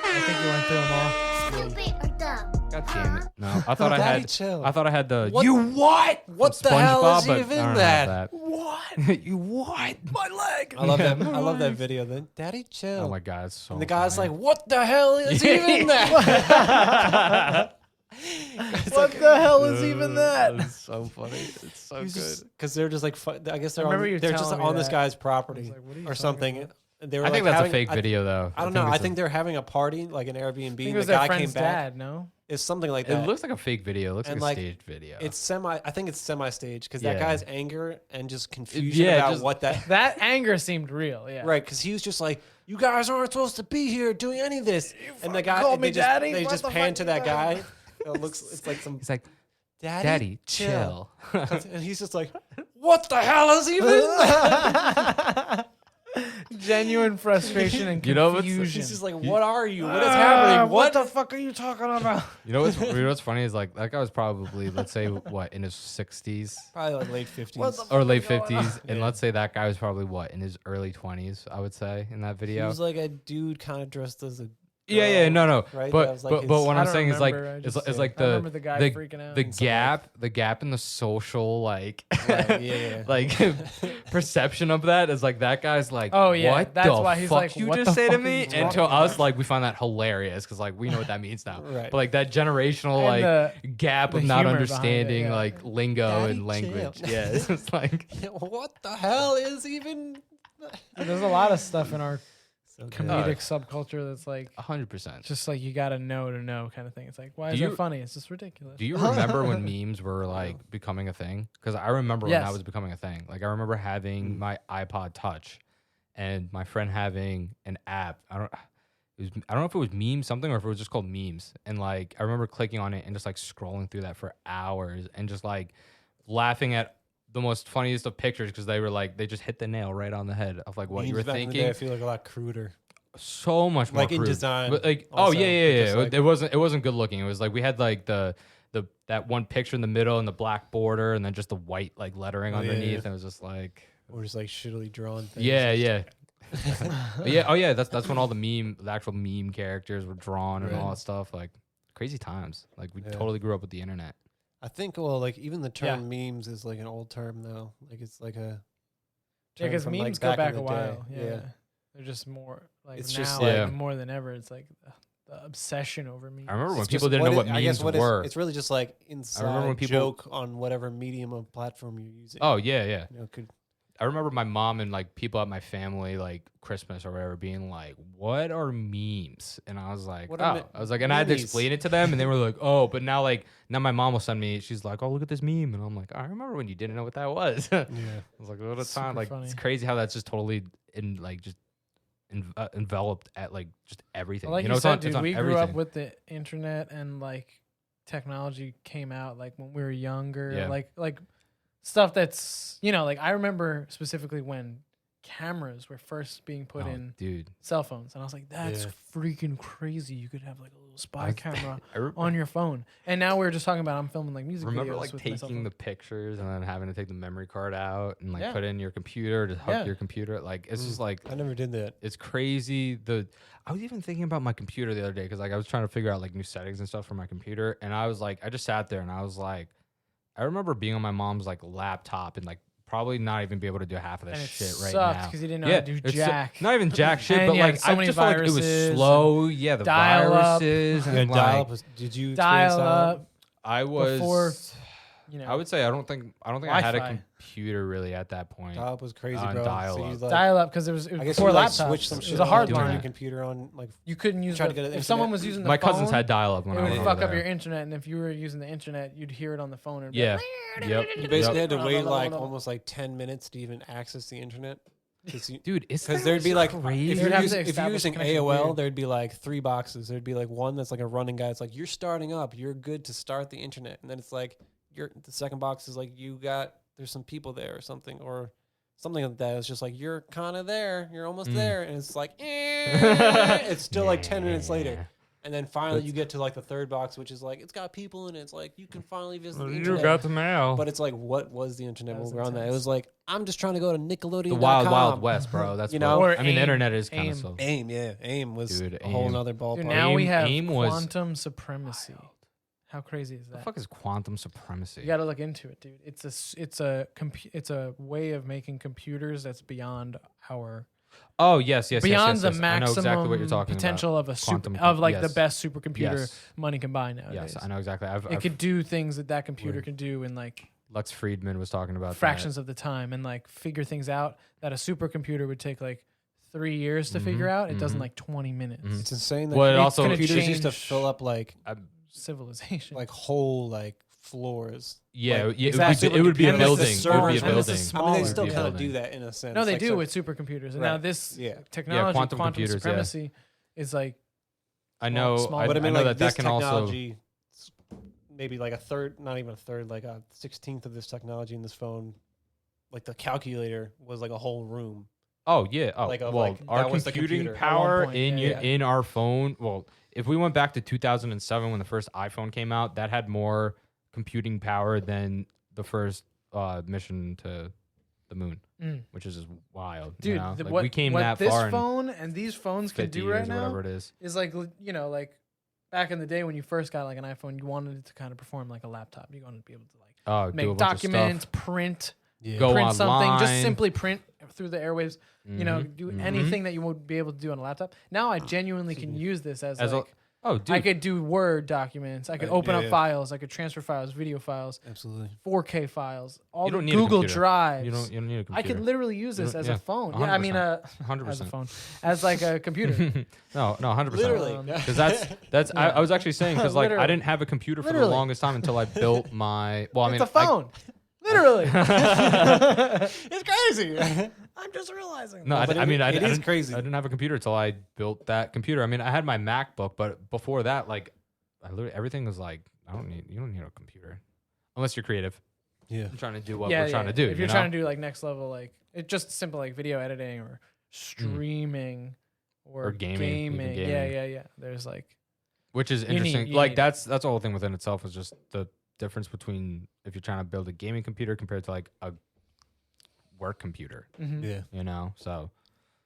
I think you went through them all. Stupid or dumb? God damn it. No. I thought I Daddy, had chill. I thought I had the What? you what? What from the hell SpongeBob, is but even I don't that? have What? you what? My leg. I love that. I love that video. Then Daddy, chill. Oh my god, it's so and the guy's funny. like, "What the hell is even that?" What the hell is even that? It's so funny. It's so good. Because they're just like, I guess they're remember you they're just telling me on this that. guy's I property was like, what are you or talking something. about? They were I think like that's a having- fake video though. I don't know. I it's think they're having a party, like an Airbnb. I think And it was the their guy came friend's back. dad. No. It's something like it that. looks like a fake video. It looks And, like a like, staged video. It's semi. I think it's semi-staged because that Yeah. guy's anger and just confusion yeah, about just- what that. That anger seemed real. Yeah. Right, because he was just like, "You guys aren't supposed to be here doing any of this." And the guy, called me they just, daddy? they What just the pan fuck to is that that? guy. It looks, it's like some He's like, daddy, Daddy, chill. And he's just like, "What the hell is even that?" Genuine frustration and You know what's- confusion. He's just like, "What are you? What is happening? What the fuck are you talking about? You know what's funny is like that guy was probably let's say what in his 60s Probably like late 50s. What the or late fuck is going 50s, and Yeah. let's say that guy was probably what in his early 20s. I would say in that He video. was like a dude kind of dressed as a Yeah, no. Right? That But was like but his- what I I'm don't saying is like remember, I it's, just- it's like I remember the guy freaking out. the gap in the social like Right, yeah. like perception of that is like that guy's like, Oh, yeah, what that's the why he's fuck like, you what just the say to fuck are me? you And to talking us about? like we find that hilarious because like we know what that means now. Right. But like that generational And like gap the of not humor behind it, understanding yeah. like lingo Daddy, and language. chill. Yeah, it's just like What the hell is even? There's a lot of stuff in our So good. comedic subculture that's like 100%. just like you gotta know kind of thing. It's like, why Do is you- that funny? It's just ridiculous. Do you remember when memes were like becoming a thing? Because I remember when Yes. that was becoming a thing. Like I remember Mm. having my iPod Touch, and my friend having an app. I don't know if it was meme something or if it was just called memes. And like I remember clicking on it and just like scrolling through that for hours and just like laughing at the most funniest of pictures because they were like they just hit the nail right on the head of like what you Memes were back in the day, thinking. I feel like a lot cruder. So much more Like in crude. design But like also, yeah. because, like- It wasn't good looking. It was like we had like the that one picture in the middle and the black border and then just the white like lettering Oh, yeah, underneath. yeah. And it was just like Or just like shittily drawn things. yeah. Yeah. Oh yeah. That's when all the actual meme characters were drawn and all Right. that stuff. Like crazy times. Like we Yeah. totally grew up with the internet. I think, well, like even the term memes is like an old term now. Like it's like a Yeah, term because from, memes like, go back in a the while. day. Yeah. They're just more like It's now, just like- like, more than ever. It's like the obsession over memes. I remember when It's people just didn't know what I guess memes what were. it's really just like when inside people- joke on whatever medium of platform you're using. Oh yeah. You know, could I remember my mom and like people at my family, like Christmas or whatever, being like, "What are memes?" And I was like, What are "Oh," I was like, and I had to memes? explain it to them, and they were like, "Oh," but now my mom will send me. She's like, "Oh, look at this meme," and I'm like, "I remember when you didn't know what that was." I yeah. was like, "What a Super time!" Like funny. it's crazy how that's just totally enveloped at like just everything. Well, like you know, you it's said, on, dude, it's on we everything. grew up with the internet and like technology came out like when we were younger. Yeah. Like stuff that's like I remember specifically when cameras were first being put Oh, in dude. cell phones, and I was like, that's Yeah. freaking crazy. You could have like a little spy camera I re- on your phone. And now we were just talking about I'm filming like music remember videos like with my cell taking phone. the pictures and then having to take the memory card out and like Yeah. put it in your computer to hook Yeah. your computer. Like it's just like I never did that. it's crazy. I was even thinking about my computer the other day because like I was trying to figure out like new settings and stuff for my computer, and I was like, I just sat there and I was like, I remember being on my mom's like laptop and like probably not even be able to do half of this And it shit right sucked now. 'cause you didn't know how to do it's jack. not even jack shit, And but you had like so I many just felt like it was viruses slow. Yeah, the dial up. viruses and Yeah, like dial up. Did you experience Dial dial-up? up I was. before, I would say I don't think I had a Wi-Fi. computer really at that point. Dial-up was crazy, On bro. dial-up. you, like, dial up because it was I guess before you like laptops. switch some It shit was a on, hard doing turn line. your computer on, like You couldn't use Try the, to get if the someone internet. was using the My phone, cousins had dial-up when it I would was fuck over up your there. internet, and if you were using the internet, you'd hear it on the phone. And Yeah. Yep. you basically Yep. had to wait like almost like 10 minutes to even access the internet. Dude, it's Because there'd be like, crazy. if You'd you're, have to using, if you're establish using connection AOL, weird. there'd be like 3 boxes. There'd be like one that's like a running guy. It's like, you're starting up. You're good to start the internet. And then it's like, the second box is like, there's some people there or something like that. It's just like, you're kind of there. You're almost there. And it's like, it's still like 10 minutes later. And then finally you get to like the third box, which is like, it's got people in it. It's like, you can finally visit the You internet. got the mail. But it's like, what was the internet That when was we were on that? It intense. was like, I'm just trying to go to Nickelodeon. The wild, wild west, bro. That's You what, know? Or I mean, the AIM. internet is kind AIM. of so. AIM, yeah. AIM was Dude, a whole AIM. nother ballpark. Dude, now we AIM- have AIM was quantum supremacy. How crazy is The that? fuck is quantum supremacy? You got to look into it, dude. It's a way of making computers that's beyond our Oh yes, yes, beyond yes, yes, the yes. I know maximum exactly what you're talking potential of a Quantum of like the yes. best supercomputer Yes. money can buy nowadays. Yes, I know exactly. It could do things that computer Weird. can do in like Lex Friedman was talking about fractions of the time, and like figure things out that a supercomputer would take like 3 years to figure Mhm, out. It does in mhm. like 20 minutes. Mhm. It's insane that Well, it It's also gonna computers used to change fill up like civilization. whole like floors. yeah, like, yeah, exactly. it would be a And the building. It would be a servers- and this building. is I mean, they smaller. still Yeah. kind of Building. do that in a sense. No, they Like, do so- with supercomputers, and now Right. this Yeah. technology, quantum quantum computers, yeah. supremacy, is like I know. small- I, But I mean, know like that this that can also. technology, maybe like a third, not even a third, like a 16th of this technology in this phone. Like the calculator was like a whole room. Oh yeah. Oh Like, of, well, like, our that was the computing computer. power At one point, in yeah, your yeah. in our phone. Well, if we went back to 2007 when the first iPhone came out, that had more computing power than the first mission to the moon, Mm. which is just wild. Dude, you know? the, Like, what, we came what that this far in phone and these phones can 50 do years right or now whatever it is. is like, you know, like back in the day when you first got like an iPhone, you wanted it to kind of perform like a laptop. You wanted to be able to like Oh, do a make bunch documents, of stuff. print, Yeah. Go print something, just online. simply print through the airwaves. You know, Mhm, do mhm. anything that you would be able to do on a laptop. Now I genuinely can use this as like. Oh, dude. I could do Word documents. I could Right, open yeah, up yeah. files. I could transfer files, video files, Absolutely. 4K files, all You the don't need a Google computer. Drives. You don't need a computer. I could literally use You this don't- as yeah, a phone. Yeah, I mean, 100%. as a phone, as like a computer. no, 100%. Literally. Because that's Yeah. I was actually saying because like I Literally. didn't have a computer for the Literally. longest time until I built my. Well, I mean, It's a phone. Literally. It's crazy. I'm just realizing. No, but I mean, it is didn't, crazy. I didn't have a computer until I built that computer. I mean, I had my MacBook, but before that, like, I literally everything was like, you don't need a computer unless you're creative. Yeah. I'm trying to do what we're trying to do. If you're trying to do like next level, like it's just simple like video editing or streaming or, Or gaming, even Yeah, gaming. yeah. There's like which is You need- interesting. you Like need- that's the whole thing within itself is just the difference between if you're trying to build a gaming computer compared to like a work computer. mhm. Yeah. You know, so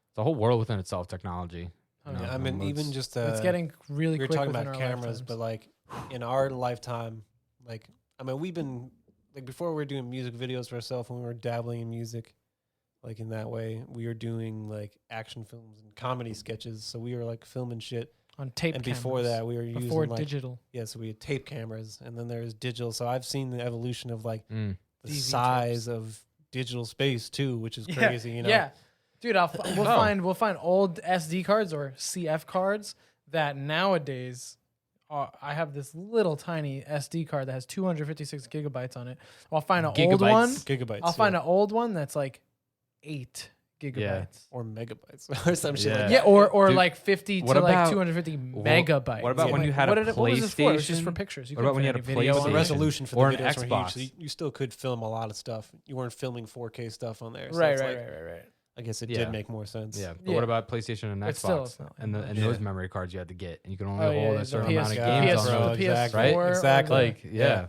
it's a whole world within itself. Technology. Oh, you know, yeah. I mean, it's- even just it's getting really we were quick talking within about our cameras, lifetimes. but like in our lifetime, like I mean, we've been like before we were doing music videos for ourselves when we were dabbling in music, like in that way, we were doing like action films and comedy sketches. So we were like filming shit, on tape and before cameras, that, we were before using like digital. yeah, so we had tape cameras, and then there's digital. So I've seen the evolution of like Mm. the DV size tapes. of digital space too, which is Yeah, crazy. You know, Yeah, dude, we'll Oh. find old SD cards or CF cards that nowadays. I have this little tiny SD card that has 256 gigabytes on it. I'll find an old Gigabytes. one. gigabytes. I'll find an old one that's like 8 gigabytes. or megabytes or some shit. Yeah. Like Yeah, that. or Dude, like 50 what to like about- 250 megabytes. what about Yeah. when you had what a what was this for? It was just for PlayStation? pictures. You What about couldn't when you fit had a any video Well, on the PlayStation? it. resolution for Or the an videos were huge, Xbox. so you still could film a lot of stuff. You weren't filming 4K stuff on there. So Right, it's right, like, right. I guess it Yeah. did make more sense. Yeah, but Yeah. what about PlayStation and But still, Xbox it's not and that and much. those Yeah. memory cards you had to get, and you can only Oh, hold yeah, a the certain PS, amount of God, games PS, on bro, those. the PS4, exactly. or Exactly. the- Like, yeah.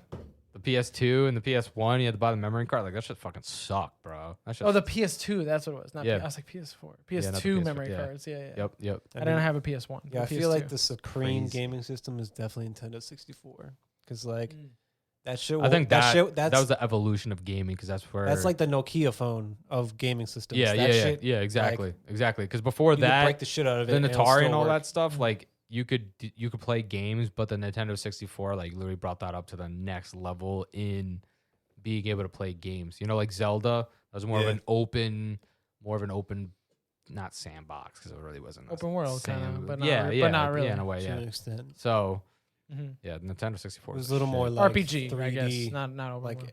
The PS2 and the PS1, you had to buy the memory card. Like, that shit fucking sucked, bro. That shit. Oh, the PS2. That's what it was. Not Yeah. I was like PS4. not PS2 the PS4, memory yeah. cards. Yeah, yeah. Yep, yep. I didn't have a PS1. Yeah, I the feel like PS2. the supreme Crazy. gaming system is definitely Nintendo 64 because like Mm. that shit. I think that that shit, that's that was the evolution of gaming because that's where that's like the Nokia phone of gaming systems. yeah, that yeah, shit, yeah, exactly, exactly. Because before You could that, break the shit out of it. the and it'll Atari still and all work. that stuff, like you could play games, but the Nintendo 64 like literally brought that up to the next level in being able to play games. You know, like Zelda was more Yeah. of an open, not sandbox because it really wasn't a Open world kind sand- of, but not, yeah, re- yeah, but not really. yeah, in a way, to yeah. an extent. So Mhm. yeah, Nintendo 64 It was the a little shit. more like RPG, 3D, I guess. Not open like world.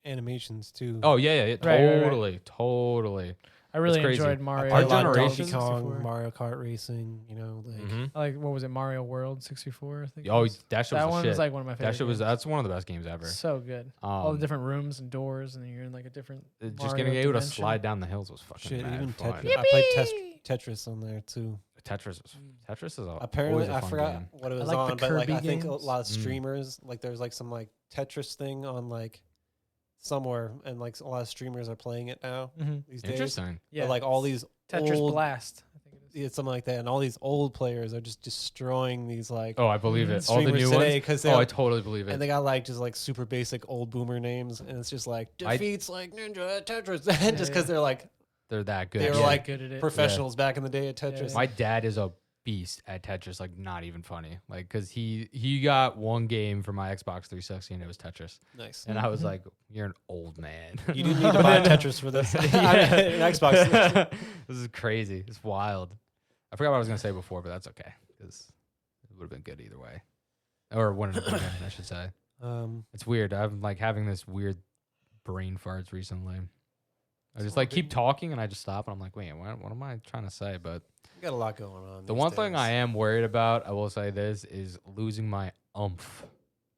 animations too. Oh yeah, yeah, Right, right, right. totally. I really crazy. enjoyed I Mario. played a lot of generation- Donkey 64. Kong, Mario Kart racing. You know, like Mhm. I like what was it? Mario World 64. I think. it Oh, was. that shit that was one the was shit. like one of my favorite. That shit was games. that's one of the best games ever. So good. All the Um, different rooms and doors, and then you're in like a different. just Mario getting able to dimension. slide down the hills was fucking shit. mad Even fun. Tetris. I played Tetris on there too. Tetris is Apparently, always a I fun forgot game. what it was like the on, but like Kirby I think a games. lot of Mm. streamers like there's like some like Tetris thing on like somewhere, and like a lot of streamers are playing it now Mhm. these days. Interesting. Yeah, But like all these Tetris old, Blast. I think it is. yeah, something like that, and all these old players are just destroying these like Oh, I believe Mhm. it. All the streamers new today ones. because Oh, I totally believe it. and they got like just like super basic old boomer names, and it's just like I- defeats like Ninja Tetris, Yeah, just because they're like They're that good. they were Yeah, like good at it. professionals back in the day at Tetris. yeah. My dad is a beast at Tetris. Like, not even funny. Like, cause he got one game for my Xbox 360 and it was Tetris, Nice. and I was Mhm. like, "You're an old man." You didn't need to buy Tetris for this. An Xbox. This is crazy. It's wild. I forgot what I was gonna say before, but that's okay because it would have been good either way, or wouldn't have been good, I should say. It's weird. I'm like having this weird brain farts recently. I just like keep talking and I just stop and I'm like, wait, what am I trying to say? But You got a lot going on. the these one thing days. I am worried about, I will say this, is losing my oomph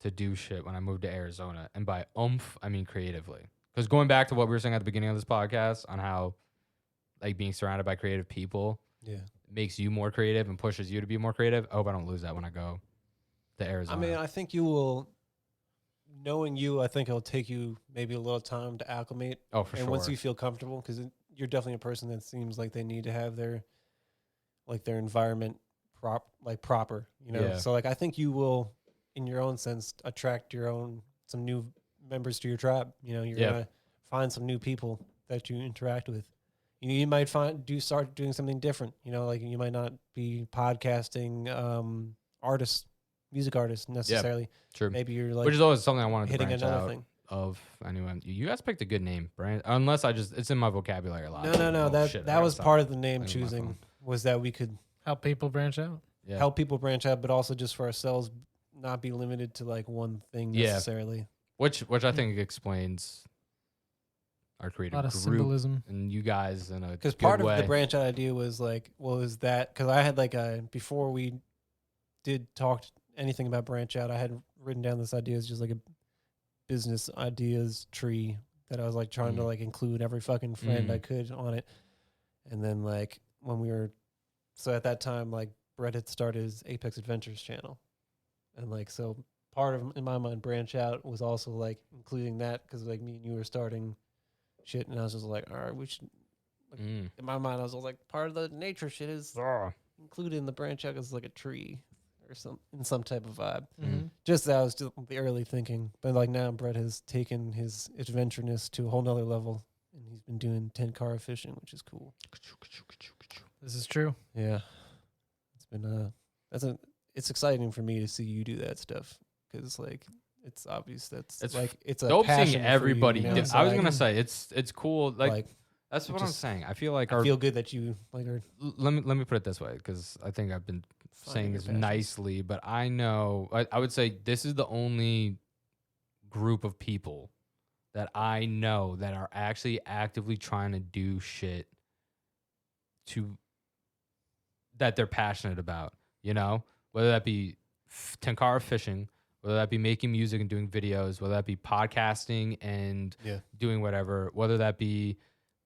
to do shit when I move to Arizona. And by oomph, I mean creatively. Because going back to what we were saying at the beginning of this podcast on how like being surrounded by creative people Yeah. makes you more creative and pushes you to be more creative. I hope I don't lose that when I go to I Arizona. mean, I think you will knowing you, I think it'll take you maybe a little time to acclimate. Oh, for And sure. once you feel comfortable, because you're definitely a person that seems like they need to have their environment proper, Yeah. So like I think you will, in your own sense, attract some new members to your tribe. You're Yeah. gonna find some new people that you interact with. You might start doing something different. Like you might not be podcasting music artists necessarily. True. Maybe you're like Which is always something I wanted to hitting branch another out thing. of. Anyway, you guys picked a good name, Brand. Unless it's in my vocabulary a lot. No. Oh, shit, I That gotta was stop part of the name playing with my choosing phone. was that we could Help people branch out. Yeah. help people branch out, but also just for ourselves, not be limited to like one thing Yeah. necessarily. Which I think explains our A creative lot of group symbolism. and you guys in a Because good part way. of the branch out idea was like, well, is that because I had like before we did talk anything about branch out, I had written down this idea as just like a business ideas tree that I was like trying to like include every fucking friend I could on it. And then like so at that time, like Brett had started his Apex Adventures channel. And like, so part of, in my mind, branch out was also like including that because like me and you were starting shit. And I was just like, all right, we should, in my mind, I was like, part of the nature shit is included in the branch out as like a tree or some type of vibe. Mm-hmm. Just that was just the early thinking. But like now Brett has taken his adventureness to a whole nother level. And he's been doing 10-car fishing, which is cool. This is true. Yeah. It's been it's exciting for me to see you do that stuff because like it's obvious it's like it's a dope passion seeing for you, everybody. It's I was like- gonna say it's cool. Like that's what I'm just- saying. I feel like I feel good that you like are let me put it this way because I think I've been finding saying your this passions. nicely, but I know I would say this is the only group of people that I know that are actually actively trying to do shit that they're passionate about, whether that be Tenkara fishing, whether that be making music and doing videos, whether that be podcasting and doing whatever, whether that be,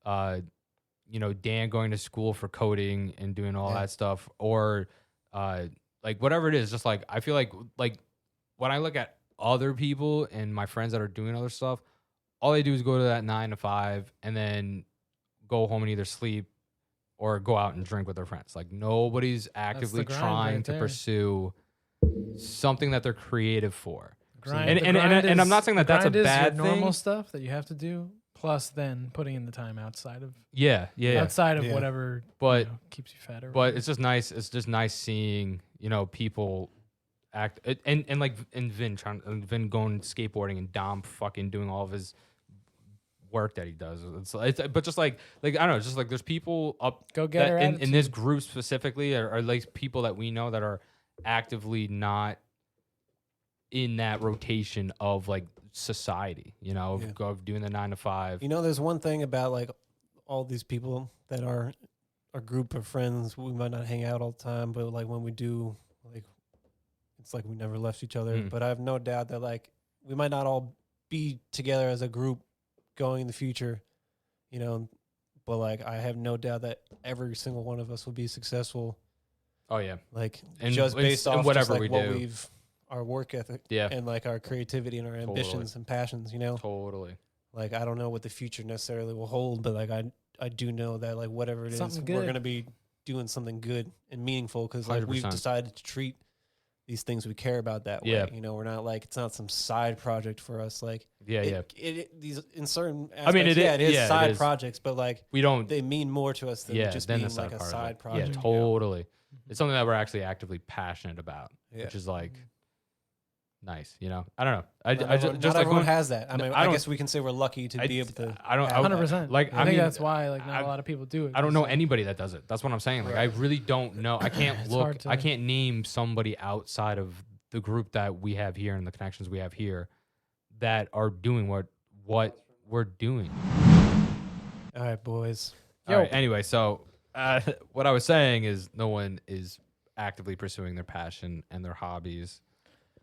Dan going to school for coding and doing all that stuff, or like whatever it is, just like, I feel like when I look at other people and my friends that are doing other stuff, all they do is go to that 9 to 5 and then go home and either sleep or go out and drink with their friends. Like nobody's actively grind trying right to there. pursue something that they're creative for. Grind, And I'm not saying that that's a bad your normal thing. stuff that you have to do, plus then putting in the time outside of Yeah. whatever But keeps you fat or but whatever. it's just nice. It's just nice seeing people act and like and Vin going skateboarding and Dom fucking doing all of his work that he does. It's but just like I don't know, it's just like there's people up Go get her in this group specifically are like people that we know that are actively not in that rotation of like society, of doing the 9 to 5. there's one thing about like all these people that are a group of friends. We might not hang out all the time, but like when we do, like it's like we never left each other. But I have no doubt that like we might not all be together as a group going in the future, but like I have no doubt that every single one of us will be successful. Oh yeah. Like And just based and off whatever just, like, we what do. our work ethic Yeah. and like our creativity and our ambitions and passions, Totally. Like I don't know what the future necessarily will hold, but like I do know that like whatever it is, Something we're good. gonna be doing something good and meaningful because like we've 100%. decided to treat these things we care about that way. Yeah. We're not like it's not some side project for us. Like these in certain aspects, it is side projects, but like we don't they mean more to us than just then being the like a part of side it. project. Yeah, totally. It's something that we're actually actively passionate about, which is like nice. I don't know. Not everyone has that. I mean, I I don't- guess we can say we're lucky to be able to. I don't. have that. 100%. Like, I I think mean, that's why not a lot of people do it. I don't know 'cause, anybody that does it. That's what I'm saying. Like, I really don't know. I can't It's look. hard to- I can't name somebody outside of the group that we have here and the connections we have here that are doing what we're doing. All right, boys. All right. Anyway, so what I was saying is, no one is actively pursuing their passion and their hobbies,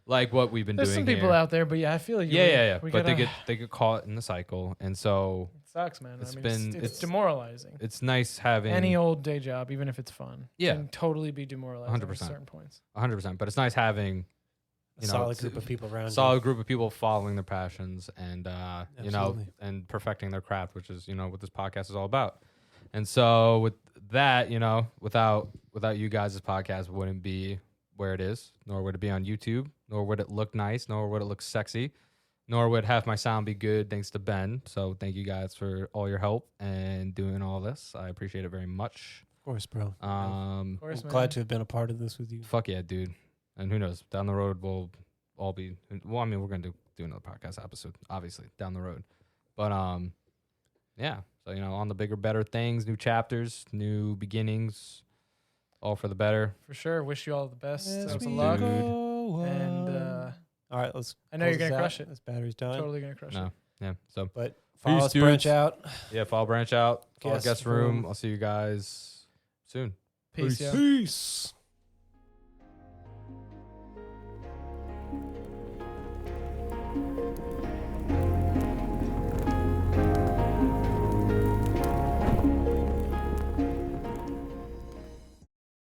like what we've been There's doing. some people here. out there, but I feel like Yeah. we But gotta- they get caught in the cycle, and so it sucks, man. it's I mean, been- it's it's- demoralizing. it's nice having Any old day job, even if it's fun, Yeah. can totally be demoralizing 100%. at certain points. 100%. But it's nice having you know, solid group of people around solid you. group of people following their passions and you know, Absolutely. and perfecting their craft, which is, you know, what this podcast is all about. And so with that, you know, without you guys, this podcast wouldn't be where it is, nor would it be on YouTube, nor would it look nice, nor would it look sexy, nor would half my sound be good thanks to Ben. So thank you guys for all your help and doing all this. I appreciate it very much. Of course, bro. Of I'm course, man. glad to have been a part of this with you. Fuck yeah, dude. And who knows, down the road we'll all be, well, I mean, we're going to do another podcast episode, obviously, down the road. But yeah. So, you know, on the bigger, better things, new chapters, new beginnings, all for the better. For sure. Wish you all the best. As Best of we luck. go And all right, let's. I know you're close gonna this crush out. it. This battery's done. Totally gonna crush No. it. Yeah. So, But follow Peace, us, branch dudes. out. yeah, follow Branch Out, follow Guest Guest Room. Room. I'll see you guys soon. Peace, yeah. Peace.